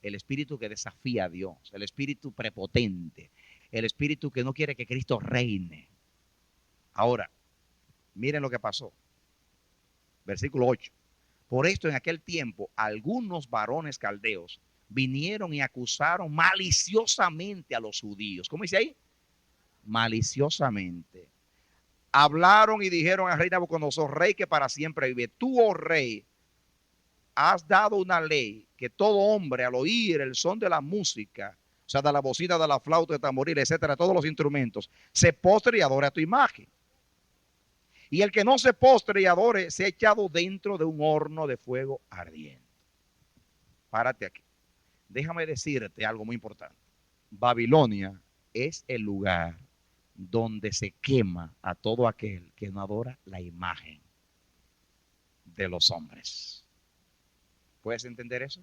el espíritu que desafía a Dios, el espíritu prepotente, el espíritu que no quiere que Cristo reine. Ahora, miren lo que pasó. Versículo 8. Por esto en aquel tiempo algunos varones caldeos vinieron y acusaron maliciosamente a los judíos. ¿Cómo dice ahí? Maliciosamente. Hablaron y dijeron al rey Nabucodonosor, rey que para siempre vive, tú, oh rey, has dado una ley que todo hombre al oír el son de la música, o sea, de la bocina, de la flauta, de tamboril, etcétera, todos los instrumentos, se postre y adore a tu imagen. Y el que no se postre y adore, se ha echado dentro de un horno de fuego ardiente. Párate aquí. Déjame decirte algo muy importante. Babilonia es el lugar donde se quema a todo aquel que no adora la imagen de los hombres. ¿Puedes entender eso?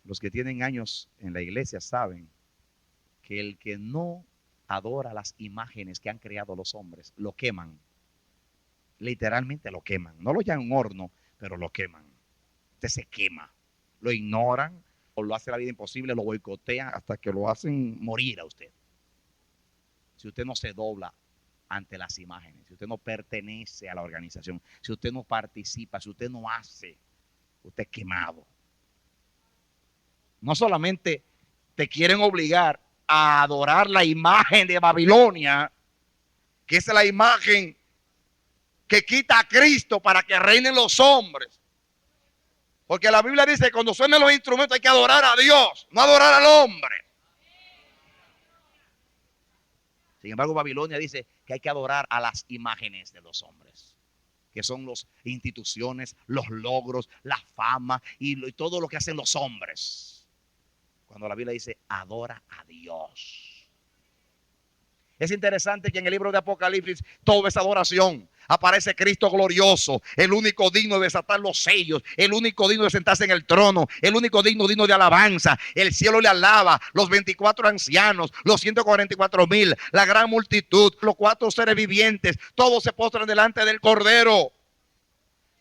Los que tienen años en la iglesia saben que el que no adora las imágenes que han creado los hombres, lo queman. Literalmente lo queman. No lo llaman un horno, pero lo queman. Usted se quema. Lo ignoran o lo hace la vida imposible, lo boicotean hasta que lo hacen morir a usted. Si usted no se dobla ante las imágenes, si usted no pertenece a la organización, si usted no participa, si usted no hace, usted es quemado. No solamente te quieren obligar a adorar la imagen de Babilonia, que es la imagen que quita a Cristo para que reinen los hombres. Porque la Biblia dice que cuando suenen los instrumentos hay que adorar a Dios, no adorar al hombre. Sin embargo, Babilonia dice que hay que adorar a las imágenes de los hombres, que son las instituciones, los logros, la fama y todo lo que hacen los hombres. Cuando la Biblia dice, adora a Dios. Es interesante que en el libro de Apocalipsis todo es adoración. Aparece Cristo glorioso, el único digno de desatar los sellos, el único digno de sentarse en el trono, el único digno de alabanza. El cielo le alaba, los 24 ancianos, los 144,000, la gran multitud, los 4 seres vivientes, todos se postran delante del Cordero.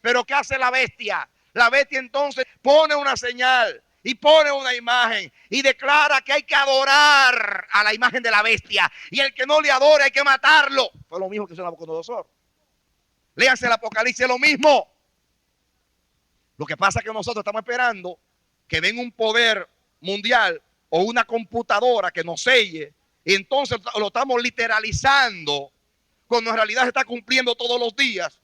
Pero ¿qué hace la bestia? La bestia entonces pone una señal y pone una imagen y declara que hay que adorar a la imagen de la bestia, y el que no le adore hay que matarlo. Fue lo mismo que hizo Nabucodonosor. Léanse el Apocalipsis, lo mismo. Lo que pasa es que nosotros estamos esperando que venga un poder mundial o una computadora que nos selle, y entonces lo estamos literalizando, cuando en realidad se está cumpliendo todos los días,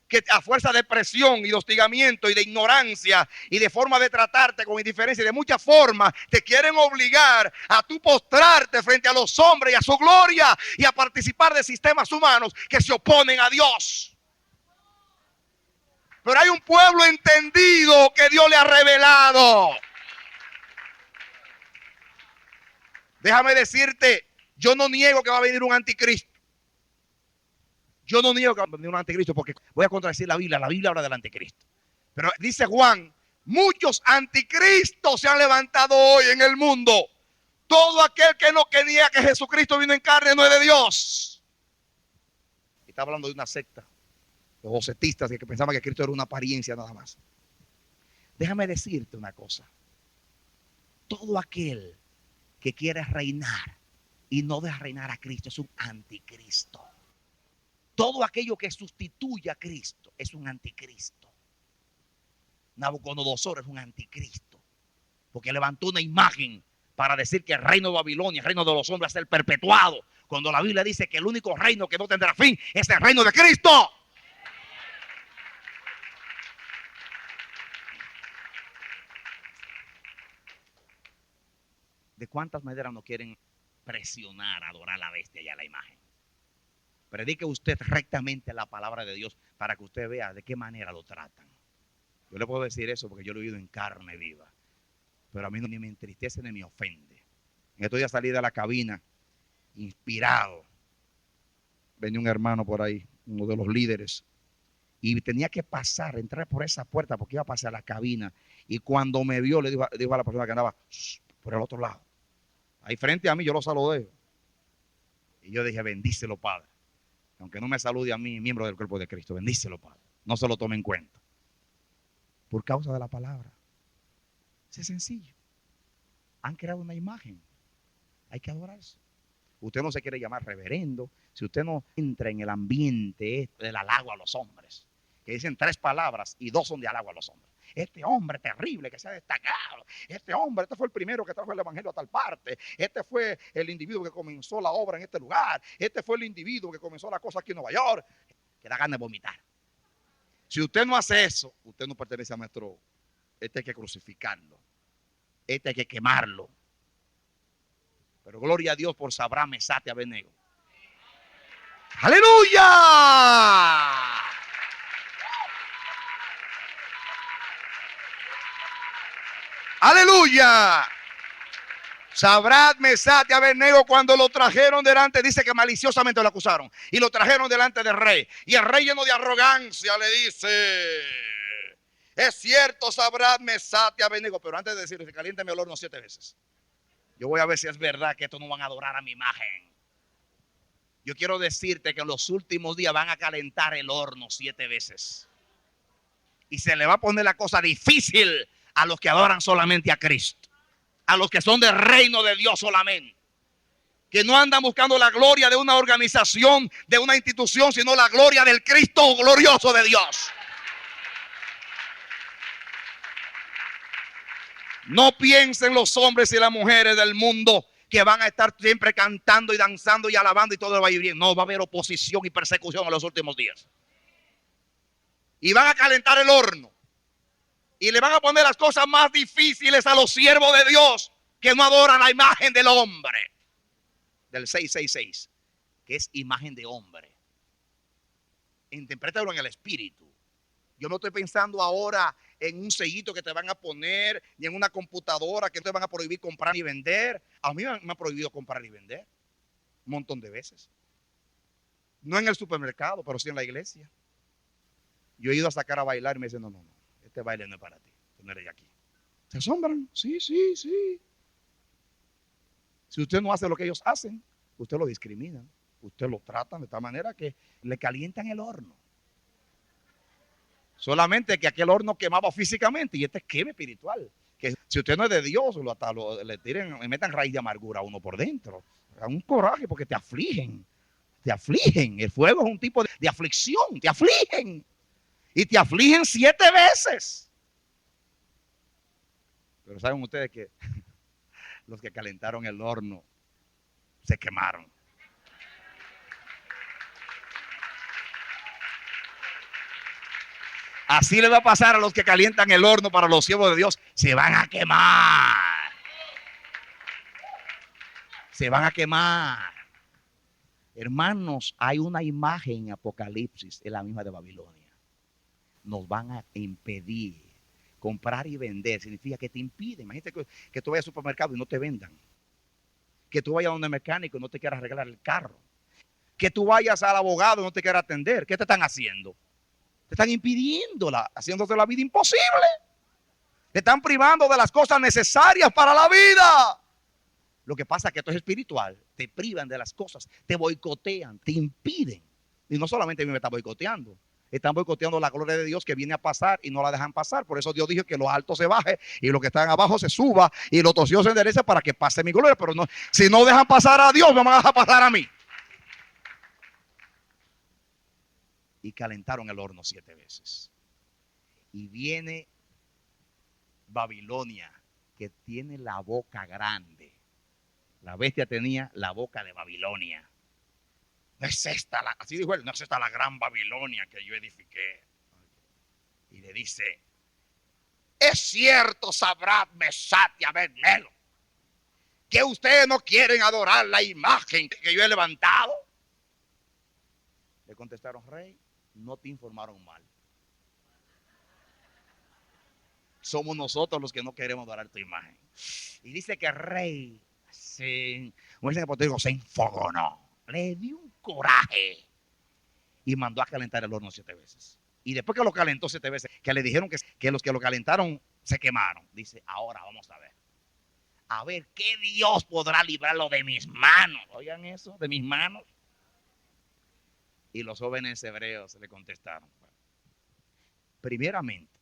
que a fuerza de presión y de hostigamiento y de ignorancia y de forma de tratarte con indiferencia y de muchas formas, te quieren obligar a tú postrarte frente a los hombres y a su gloria y a participar de sistemas humanos que se oponen a Dios. Pero hay un pueblo entendido que Dios le ha revelado. Déjame decirte, yo no niego que va a venir un anticristo. Yo no niego que va a venir un anticristo, porque voy a contradecir la Biblia. La Biblia habla del anticristo. Pero dice Juan, muchos anticristos se han levantado hoy en el mundo. Todo aquel que no quería que Jesucristo vino en carne no es de Dios. Está hablando de una secta, los docetistas que pensaban que Cristo era una apariencia nada más. Déjame decirte una cosa. Todo aquel que quiere reinar y no deja reinar a Cristo es un anticristo. Todo aquello que sustituye a Cristo es un anticristo. Nabucodonosor es un anticristo, porque levantó una imagen para decir que el reino de Babilonia, el reino de los hombres, va a ser perpetuado, cuando la Biblia dice que el único reino que no tendrá fin es el reino de Cristo. ¿De cuántas maneras nos quieren presionar a adorar a la bestia y a la imagen? Predique usted rectamente la palabra de Dios para que usted vea de qué manera lo tratan. Yo le puedo decir eso porque yo lo he oído en carne viva. Pero a mí ni me entristece ni me ofende. En estos días salí de la cabina inspirado. Venía un hermano por ahí, uno de los líderes, y tenía que pasar, entrar por esa puerta porque iba a pasar a la cabina. Y cuando me vio, le dijo a la persona que andaba por el otro lado, ahí frente a mí, yo lo saludé. Y yo dije, bendícelo, Padre. Aunque no me salude a mí, miembro del cuerpo de Cristo, bendícelo, Padre. No se lo tome en cuenta. Por causa de la palabra. Es sencillo. Han creado una imagen. Hay que adorarse. Usted no se quiere llamar reverendo si usted no entra en el ambiente del halago a los hombres. que dicen 3 palabras y 2 son de halago a los hombres. Este hombre terrible que se ha destacado. Este fue el primero que trajo el evangelio a tal parte. Este fue el individuo que comenzó la obra en este lugar. Este fue el individuo que comenzó la cosa aquí en Nueva York. Que da ganas de vomitar. Si usted no hace eso, usted no pertenece a nuestro. Este hay que crucificarlo. Este hay que quemarlo. Pero gloria a Dios por Sabrán, Mesach y Abednego. ¡Aleluya! ¡Aleluya! Sabrán, Mesach y Abednego, cuando lo trajeron delante, dice que maliciosamente lo acusaron. Y lo trajeron delante del rey. Y el rey, lleno de arrogancia, le dice: es cierto, Sabrán, Mesach y Abednego. Pero antes de decirlo, caliéntame el horno 7 veces. Yo voy a ver si es verdad que estos no van a adorar a mi imagen. Yo quiero decirte que en los últimos días van a calentar el horno 7 veces. Y se le va a poner la cosa difícil a los que adoran solamente a Cristo. A los que son del reino de Dios solamente. Que no andan buscando la gloria de una organización, de una institución, sino la gloria del Cristo glorioso de Dios. No piensen los hombres y las mujeres del mundo que van a estar siempre cantando y danzando y alabando y todo va a ir bien. No, va a haber oposición y persecución en los últimos días. Y van a calentar el horno. Y le van a poner las cosas más difíciles a los siervos de Dios que no adoran la imagen del hombre. Del 666, que es imagen de hombre. Interprétalo en el espíritu. Yo no estoy pensando ahora en un sellito que te van a poner, ni en una computadora que te van a prohibir comprar y vender. A mí me han prohibido comprar y vender un montón de veces. No en el supermercado, pero sí en la iglesia. Yo he ido a sacar a bailar y me dicen: no, este baile no es para ti, tú no eres de aquí. ¿Se asombran? Sí. Si usted no hace lo que ellos hacen, usted lo discriminan, usted lo tratan de tal manera que le calientan el horno. Solamente que aquel horno quemaba físicamente y este quema espiritual. Que si usted no es de Dios, le tiren, le metan raíz de amargura a uno por dentro. Da un coraje porque te afligen. Te afligen. El fuego es un tipo de aflicción. Te afligen. Y te afligen 7 veces. Pero saben ustedes que los que calentaron el horno se quemaron. Así le va a pasar a los que calientan el horno para los siervos de Dios. Se van a quemar. Se van a quemar. Hermanos, hay una imagen en Apocalipsis, es la misma de Babilonia. Nos van a impedir comprar y vender. Significa que te impiden. Imagínate que tú vayas al supermercado y no te vendan. Que tú vayas a donde mecánico y no te quieras arreglar el carro. Que tú vayas al abogado y no te quieras atender. ¿Qué te están haciendo? Te están impidiendo, haciéndote la vida imposible. Te están privando de las cosas necesarias para la vida. Lo que pasa es que esto es espiritual. Te privan de las cosas, te boicotean, te impiden. Y no solamente a mí me está boicoteando. Están boicoteando la gloria de Dios que viene a pasar y no la dejan pasar. Por eso Dios dijo que lo alto se baje y lo que están abajo se suba y lo torcido se enderece para que pase mi gloria. Pero no, si no dejan pasar a Dios, me van a dejar pasar a mí. Y calentaron el horno 7 veces. Y viene Babilonia, que tiene la boca grande. La bestia tenía la boca de Babilonia. No es esta, así dijo él, no es esta la gran Babilonia que yo edifiqué. Y le dice: es cierto, Sabrán, Mesach y Abednego, que ustedes no quieren adorar la imagen que yo he levantado. Le contestaron: rey, no te informaron mal. Somos nosotros los que no queremos adorar tu imagen. Y dice que el rey se enfogonó. Le dio un coraje y mandó a calentar el horno 7 veces. Y después que lo calentó 7 veces, que le dijeron que los que lo calentaron se quemaron. Dice: ahora vamos a ver. A ver qué Dios podrá librarlo de mis manos. Oigan eso, de mis manos. Y los jóvenes hebreos le contestaron: primeramente,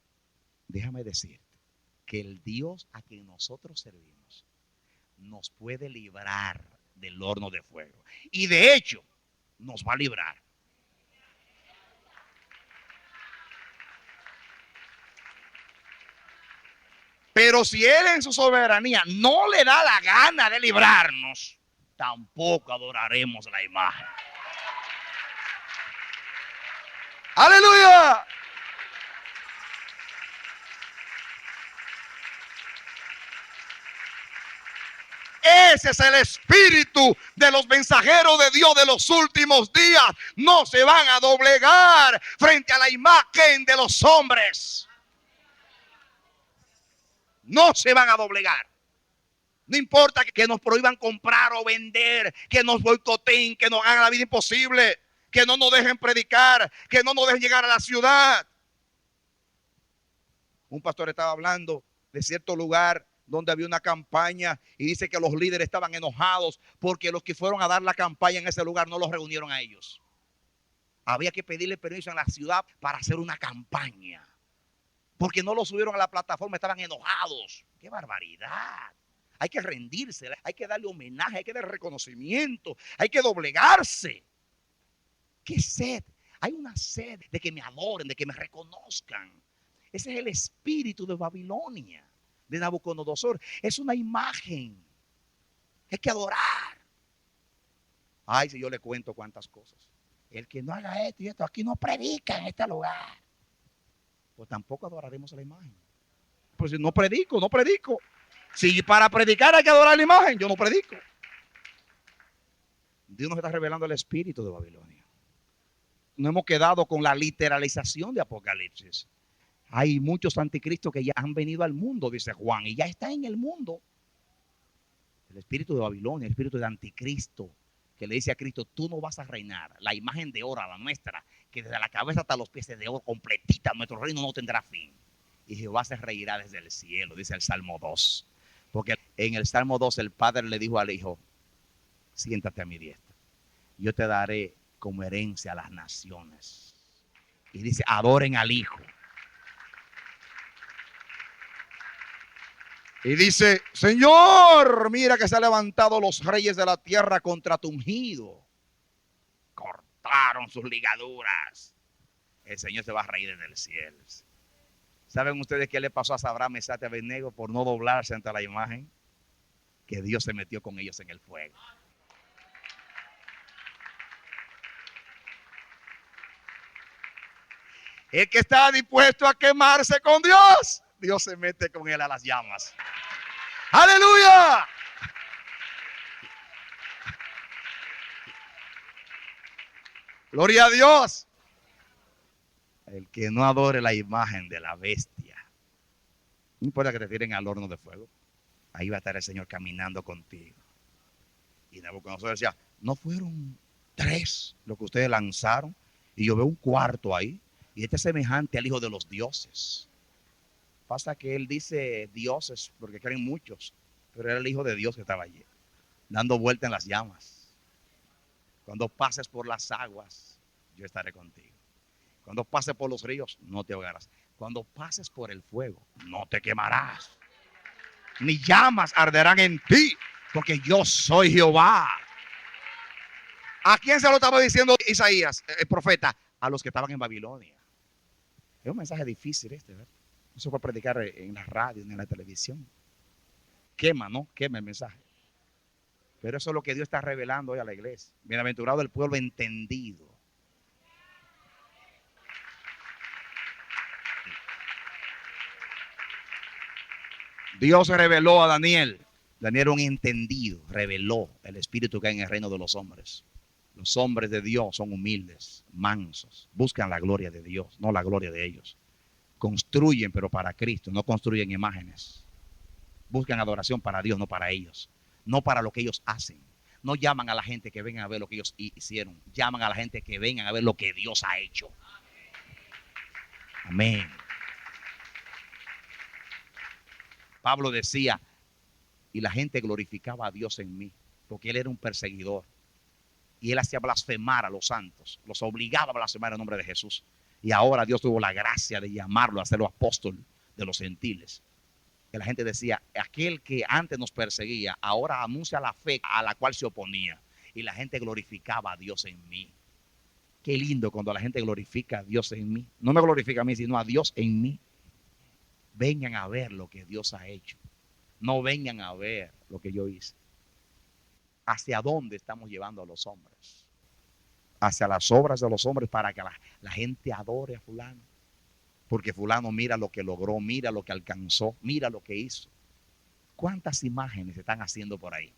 déjame decirte que el Dios a quien nosotros servimos nos puede librar del horno de fuego. Y de hecho, nos va a librar. Pero si Él en su soberanía no le da la gana de librarnos, tampoco adoraremos la imagen. ¡Aleluya! Ese es el espíritu de los mensajeros de Dios de los últimos días. No se van a doblegar frente a la imagen de los hombres. No se van a doblegar. No importa que nos prohíban comprar o vender, que nos boicoteen, que nos hagan la vida imposible, que no nos dejen predicar, que no nos dejen llegar a la ciudad. Un pastor estaba hablando de cierto lugar donde había una campaña y dice que los líderes estaban enojados porque los que fueron a dar la campaña en ese lugar no los reunieron a ellos. Había que pedirle permiso en la ciudad para hacer una campaña, porque no lo subieron a la plataforma, estaban enojados. ¡Qué barbaridad! Hay que rendirse, hay que darle homenaje, hay que darle reconocimiento, hay que doblegarse. ¡Qué sed! Hay una sed de que me adoren, de que me reconozcan. Ese es el espíritu de Babilonia, de Nabucodonosor. Es una imagen. Hay que adorar. Ay, si yo le cuento cuántas cosas. El que no haga esto y esto, aquí no predica en este lugar, pues tampoco adoraremos a la imagen. Pues si no predico. Si para predicar hay que adorar la imagen, yo no predico. Dios nos está revelando el espíritu de Babilonia. No hemos quedado con la literalización de Apocalipsis. Hay muchos anticristos que ya han venido al mundo, dice Juan, y ya está en el mundo. El espíritu de Babilonia, el espíritu de anticristo, que le dice a Cristo, tú no vas a reinar. La imagen de oro, la nuestra, que desde la cabeza hasta los pies es de oro completita, nuestro reino no tendrá fin. Y Jehová se reirá desde el cielo, dice el Salmo 2. Porque en el Salmo 2 el Padre le dijo al Hijo, siéntate a mi diestra, yo te daré como herencia a las naciones. Y dice, adoren al Hijo. Y dice, Señor, mira que se han levantado los reyes de la tierra contra tu ungido. Cortaron sus ligaduras. El Señor se va a reír desde el cielo. ¿Saben ustedes qué le pasó a Sadrach, Mesach y Abednego por no doblarse ante la imagen? Que Dios se metió con ellos en el fuego. El que está dispuesto a quemarse con Dios, Dios se mete con él a las llamas. ¡Aleluya! Gloria a Dios. El que no adore la imagen de la bestia, no importa que te tiren al horno de fuego, ahí va a estar el Señor caminando contigo. Y Nabucodonosor decía, no fueron 3 lo que ustedes lanzaron, y yo veo un cuarto ahí, y este es semejante al Hijo de los dioses. Pasa que él dice dioses porque creen muchos, pero era el Hijo de Dios que estaba allí, dando vuelta en las llamas. Cuando pases por las aguas, yo estaré contigo. Cuando pases por los ríos, no te ahogarás. Cuando pases por el fuego, no te quemarás. Ni llamas arderán en ti, porque yo soy Jehová. ¿A quién se lo estaba diciendo Isaías, el profeta? A los que estaban en Babilonia. Es un mensaje difícil ¿verdad? No se puede predicar en la radio ni en la televisión. Quema, ¿no? Quema el mensaje. Pero eso es lo que Dios está revelando hoy a la iglesia. Bienaventurado el pueblo entendido. Dios reveló a Daniel. Daniel era un entendido. Reveló el espíritu que hay en el reino de los hombres. Los hombres de Dios son humildes, mansos. Buscan la gloria de Dios, no la gloria de ellos. Construyen, pero para Cristo. No construyen imágenes. Buscan adoración para Dios, no para ellos. No para lo que ellos hacen. No llaman a la gente que vengan a ver lo que ellos hicieron. Llaman a la gente que vengan a ver lo que Dios ha hecho. Amén. Pablo decía, y la gente glorificaba a Dios en mí, porque él era un perseguidor. Y él hacía blasfemar a los santos, los obligaba a blasfemar en nombre de Jesús. Y ahora Dios tuvo la gracia de llamarlo a hacerlo apóstol de los gentiles. Que la gente decía, aquel que antes nos perseguía, ahora anuncia la fe a la cual se oponía. Y la gente glorificaba a Dios en mí. Qué lindo cuando la gente glorifica a Dios en mí. No me glorifica a mí, sino a Dios en mí. vengan a ver lo que Dios ha hecho. No vengan a ver lo que yo hice. ¿Hacia dónde estamos llevando a los hombres? Hacia las obras de los hombres para que la gente adore a fulano. Porque fulano mira lo que logró, mira lo que alcanzó, mira lo que hizo. ¿Cuántas imágenes se están haciendo por ahí?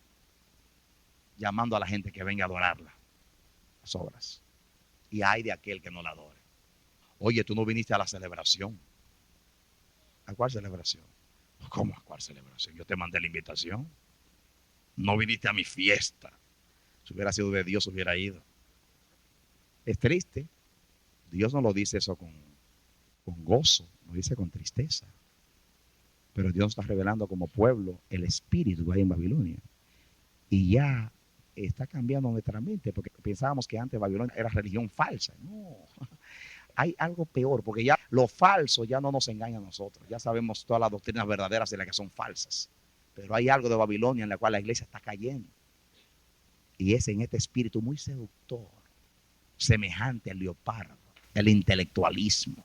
Llamando a la gente que venga a adorarla. Las obras. Y hay de aquel que no la adore. Oye, tú no viniste a la celebración. ¿A cuál celebración? ¿Cómo a cuál celebración? Yo te mandé la invitación. No viniste a mi fiesta. Si hubiera sido de Dios, hubiera ido. Es triste. Dios no lo dice eso con gozo, lo dice con tristeza. Pero Dios está revelando como pueblo el espíritu que hay en Babilonia. Y ya está cambiando nuestra mente, porque pensábamos que antes Babilonia era religión falsa. No, hay algo peor, porque ya lo falso ya no nos engaña a nosotros. Ya sabemos todas las doctrinas verdaderas y las que son falsas. Pero hay algo de Babilonia en la cual la iglesia está cayendo. Y es en este espíritu muy seductor, semejante al leopardo, el intelectualismo,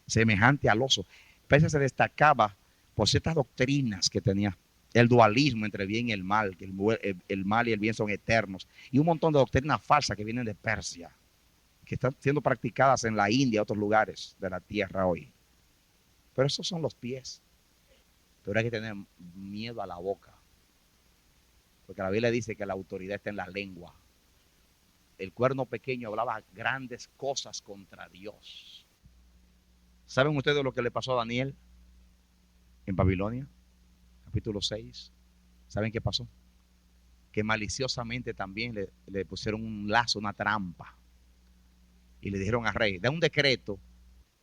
semejante al oso. Pese se destacaba por ciertas doctrinas que tenía, el dualismo entre el bien y el mal, que el mal y el bien son eternos, y un montón de doctrinas falsas que vienen de Persia, que están siendo practicadas en la India y otros lugares de la tierra hoy. Pero esos son los pies. Pero hay que tener miedo a la boca, porque la Biblia dice que la autoridad está en la lengua. El cuerno pequeño hablaba grandes cosas contra Dios. ¿Saben ustedes lo que le pasó a Daniel en Babilonia? Capítulo 6. ¿Saben qué pasó? Que maliciosamente también le pusieron un lazo, una trampa. Y le dijeron al rey, da un decreto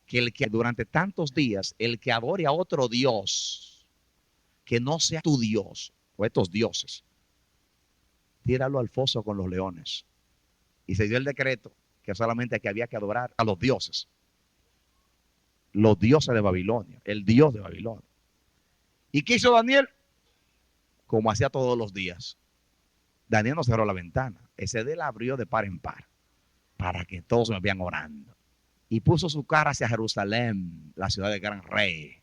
que el que durante tantos días, el que adore a otro Dios, que no sea tu Dios, o estos dioses, tíralo al foso con los leones. Y se dio el decreto que solamente que había que adorar a los dioses de Babilonia, el Dios de Babilonia. ¿Y qué hizo Daniel? Como hacía todos los días. Daniel no cerró la ventana, ese de la abrió de par en par, para que todos me vean orando. Y puso su cara hacia Jerusalén, la ciudad del gran rey.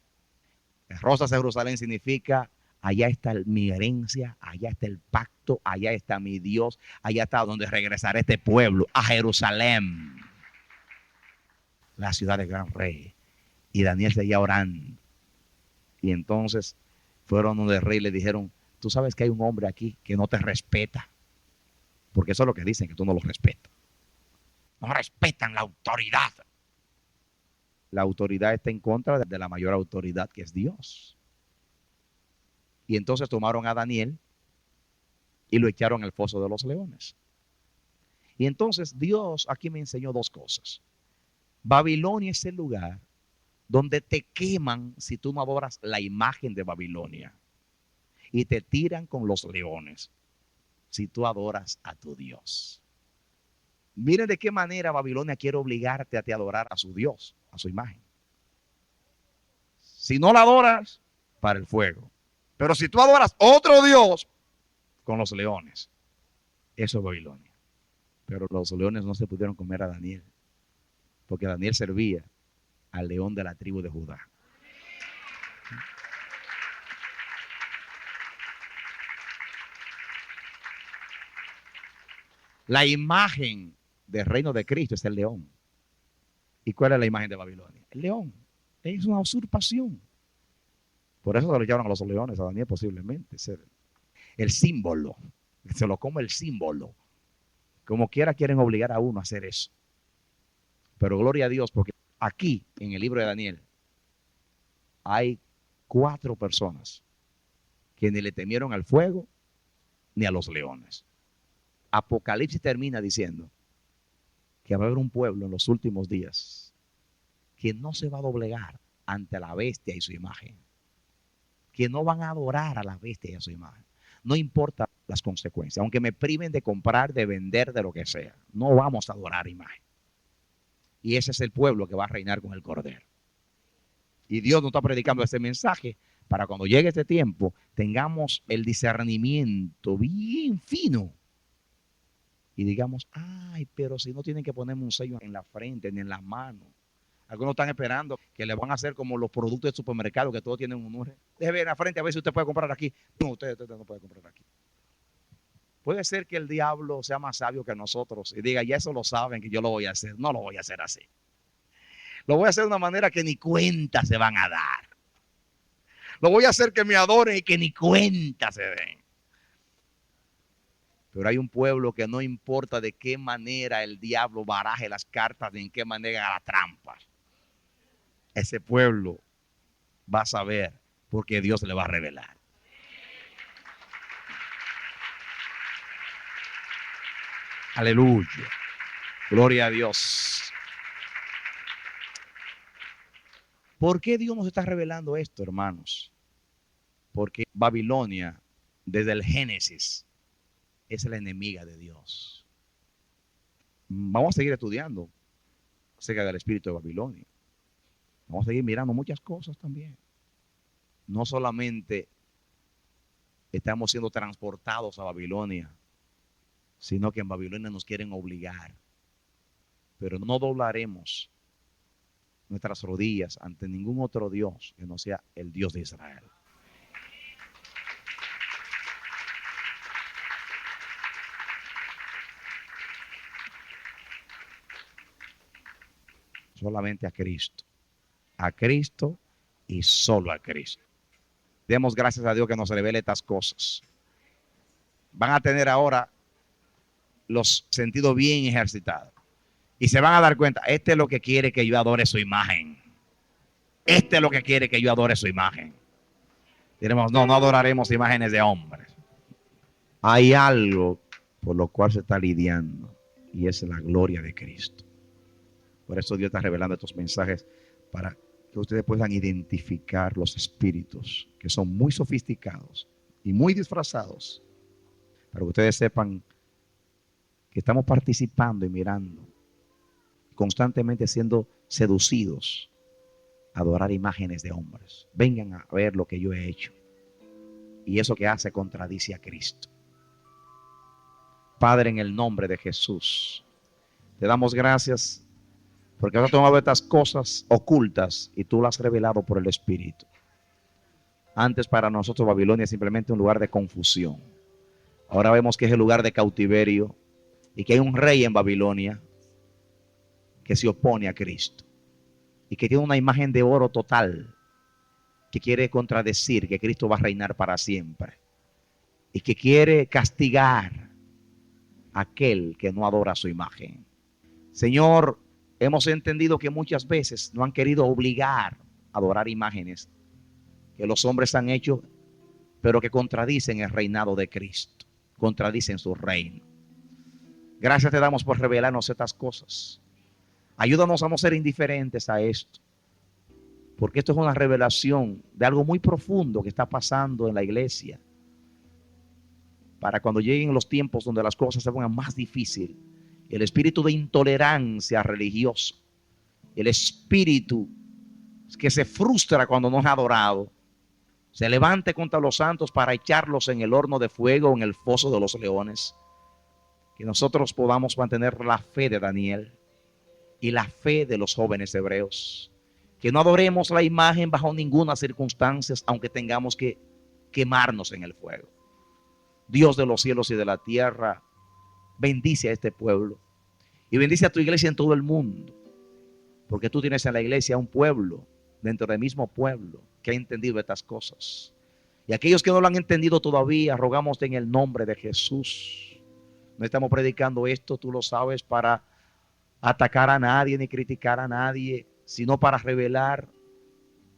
El rostro hacia Jerusalén significa, allá está mi herencia, allá está el pacto, allá está mi Dios, allá está donde regresará este pueblo, a Jerusalén, la ciudad del gran rey. Y Daniel seguía orando. Y entonces fueron donde el rey y le dijeron, tú sabes que hay un hombre aquí que no te respeta. Porque eso es lo que dicen, que tú no lo respetas. No respetan la autoridad. La autoridad está en contra de la mayor autoridad, que es Dios. Y entonces tomaron a Daniel y lo echaron al foso de los leones. Y entonces Dios aquí me enseñó dos cosas. Babilonia es el lugar donde te queman si tú no adoras la imagen de Babilonia. Y te tiran con los leones si tú adoras a tu Dios. Miren de qué manera Babilonia quiere obligarte a te adorar a su Dios, a su imagen. Si no la adoras, para el fuego. Pero si tú adoras otro Dios, con los leones. Eso es Babilonia. Pero los leones no se pudieron comer a Daniel, porque Daniel servía al león de la tribu de Judá. La imagen del reino de Cristo es el león. ¿Y cuál es la imagen de Babilonia? El león. Es una usurpación. Por eso se lo llevaron a los leones a Daniel posiblemente. El símbolo. Se lo come el símbolo. Como quiera quieren obligar a uno a hacer eso. Pero gloria a Dios, porque aquí en el libro de Daniel hay 4 personas que ni le temieron al fuego ni a los leones. Apocalipsis termina diciendo que va a haber un pueblo en los últimos días que no se va a doblegar ante la bestia y su imagen, que no van a adorar a la bestia y a su imagen. No importa las consecuencias, aunque me priven de comprar, de vender, de lo que sea, no vamos a adorar imagen. Y ese es el pueblo que va a reinar con el Cordero. Y Dios nos está predicando este mensaje para cuando llegue este tiempo tengamos el discernimiento bien fino y digamos, ay, pero si no tienen que ponerme un sello en la frente ni en la mano. Algunos están esperando que le van a hacer como los productos de supermercado, que todos tienen un número. Deje ver a frente a ver si usted puede comprar aquí. No, usted no puede comprar aquí. Puede ser que el diablo sea más sabio que nosotros y diga, ya eso lo saben que yo lo voy a hacer. No lo voy a hacer así. Lo voy a hacer de una manera que ni cuenta se van a dar. Lo voy a hacer que me adoren y que ni cuenta se den. Pero hay un pueblo que no importa de qué manera el diablo baraje las cartas ni en qué manera la trampa. Ese pueblo va a saber porque Dios le va a revelar. Aleluya. Gloria a Dios. ¿Por qué Dios nos está revelando esto, hermanos? Porque Babilonia, desde el Génesis, es la enemiga de Dios. Vamos a seguir estudiando acerca del espíritu de Babilonia. Vamos a seguir mirando muchas cosas también. No solamente estamos siendo transportados a Babilonia, sino que en Babilonia nos quieren obligar. Pero no doblaremos nuestras rodillas ante ningún otro Dios que no sea el Dios de Israel. Solamente a Cristo. A Cristo y solo a Cristo. Demos gracias a Dios que nos revele estas cosas. Van a tener ahora los sentidos bien ejercitados. Y se van a dar cuenta, este es lo que quiere que yo adore su imagen. Este es lo que quiere que yo adore su imagen. Diremos, no adoraremos imágenes de hombres. Hay algo por lo cual se está lidiando y es la gloria de Cristo. Por eso Dios está revelando estos mensajes para que ustedes puedan identificar los espíritus que son muy sofisticados y muy disfrazados. Para que ustedes sepan que estamos participando y mirando, constantemente siendo seducidos a adorar imágenes de hombres. Vengan a ver lo que yo he hecho. Y eso que hace contradice a Cristo. Padre, en el nombre de Jesús, te damos gracias porque has tomado estas cosas ocultas y tú las has revelado por el Espíritu. Antes para nosotros Babilonia es simplemente un lugar de confusión. Ahora vemos que es el lugar de cautiverio y que hay un rey en Babilonia que se opone a Cristo y que tiene una imagen de oro total que quiere contradecir que Cristo va a reinar para siempre y que quiere castigar a aquel que no adora su imagen. Señor, hemos entendido que muchas veces no han querido obligar a adorar imágenes que los hombres han hecho, pero que contradicen el reinado de Cristo, contradicen su reino. Gracias te damos por revelarnos estas cosas. Ayúdanos a no ser indiferentes a esto, porque esto es una revelación de algo muy profundo que está pasando en la iglesia. Para cuando lleguen los tiempos donde las cosas se pongan más difíciles, el espíritu de intolerancia religiosa, el espíritu que se frustra cuando no es adorado, se levante contra los santos para echarlos en el horno de fuego o en el foso de los leones. Que nosotros podamos mantener la fe de Daniel y la fe de los jóvenes hebreos. Que no adoremos la imagen bajo ninguna circunstancia, aunque tengamos que quemarnos en el fuego. Dios de los cielos y de la tierra, bendice a este pueblo y bendice a tu iglesia en todo el mundo, porque tú tienes en la iglesia un pueblo, dentro del mismo pueblo, que ha entendido estas cosas. Y aquellos que no lo han entendido todavía, rogamos en el nombre de Jesús. No estamos predicando esto, tú lo sabes, para atacar a nadie ni criticar a nadie, sino para revelar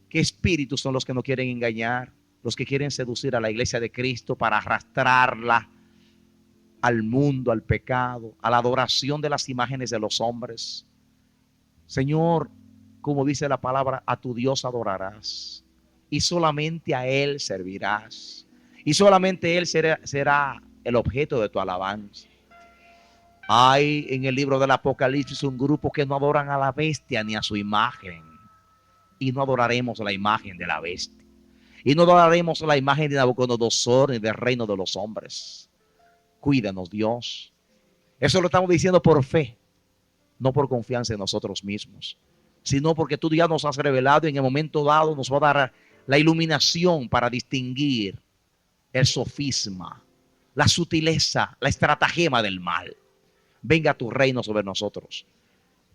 qué espíritus son los que nos quieren engañar, los que quieren seducir a la iglesia de Cristo para arrastrarla al mundo, al pecado, a la adoración de las imágenes de los hombres. Señor, como dice la palabra, a tu Dios adorarás y solamente a Él servirás y solamente Él será el objeto de tu alabanza. Hay en el libro del Apocalipsis un grupo que no adoran a la bestia ni a su imagen, y no adoraremos la imagen de la bestia y no adoraremos la imagen de Nabucodonosor ni del reino de los hombres. Cuídanos, Dios. Eso lo estamos diciendo por fe, no por confianza en nosotros mismos. sino porque tú ya nos has revelado y en el momento dado nos va a dar la iluminación para distinguir el sofisma, la sutileza, la estratagema del mal. Venga tu reino sobre nosotros.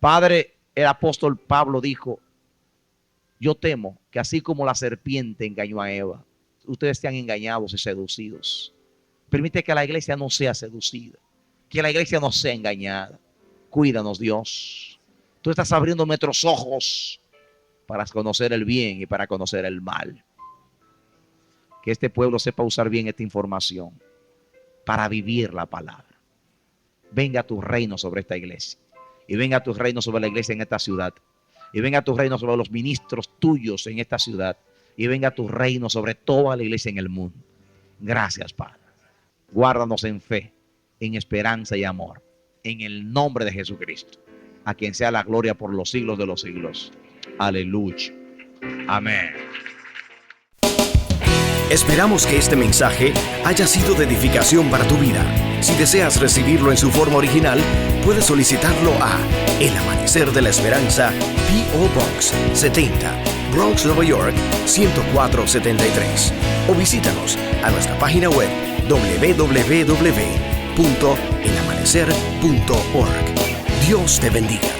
Padre, el apóstol Pablo dijo, yo temo que así como la serpiente engañó a Eva, ustedes sean engañados y seducidos. Permite que la iglesia no sea seducida, que la iglesia no sea engañada. Cuídanos, Dios. Tú estás abriendo nuestros ojos para conocer el bien y para conocer el mal. Que este pueblo sepa usar bien esta información para vivir la palabra. Venga tu reino sobre esta iglesia. Y venga tu reino sobre la iglesia en esta ciudad. Y venga tu reino sobre los ministros tuyos en esta ciudad. Y venga tu reino sobre toda la iglesia en el mundo. Gracias, Padre. Guárdanos en fe, en esperanza y amor. En el nombre de Jesucristo. A quien sea la gloria por los siglos de los siglos. Aleluya. Amén. Esperamos que este mensaje haya sido de edificación para tu vida. Si deseas recibirlo en su forma original, puedes solicitarlo a El Amanecer de la Esperanza, P.O. Box 70, Bronx, Nueva York 10473. O visítanos a nuestra página web www.elamanecer.org. Dios te bendiga.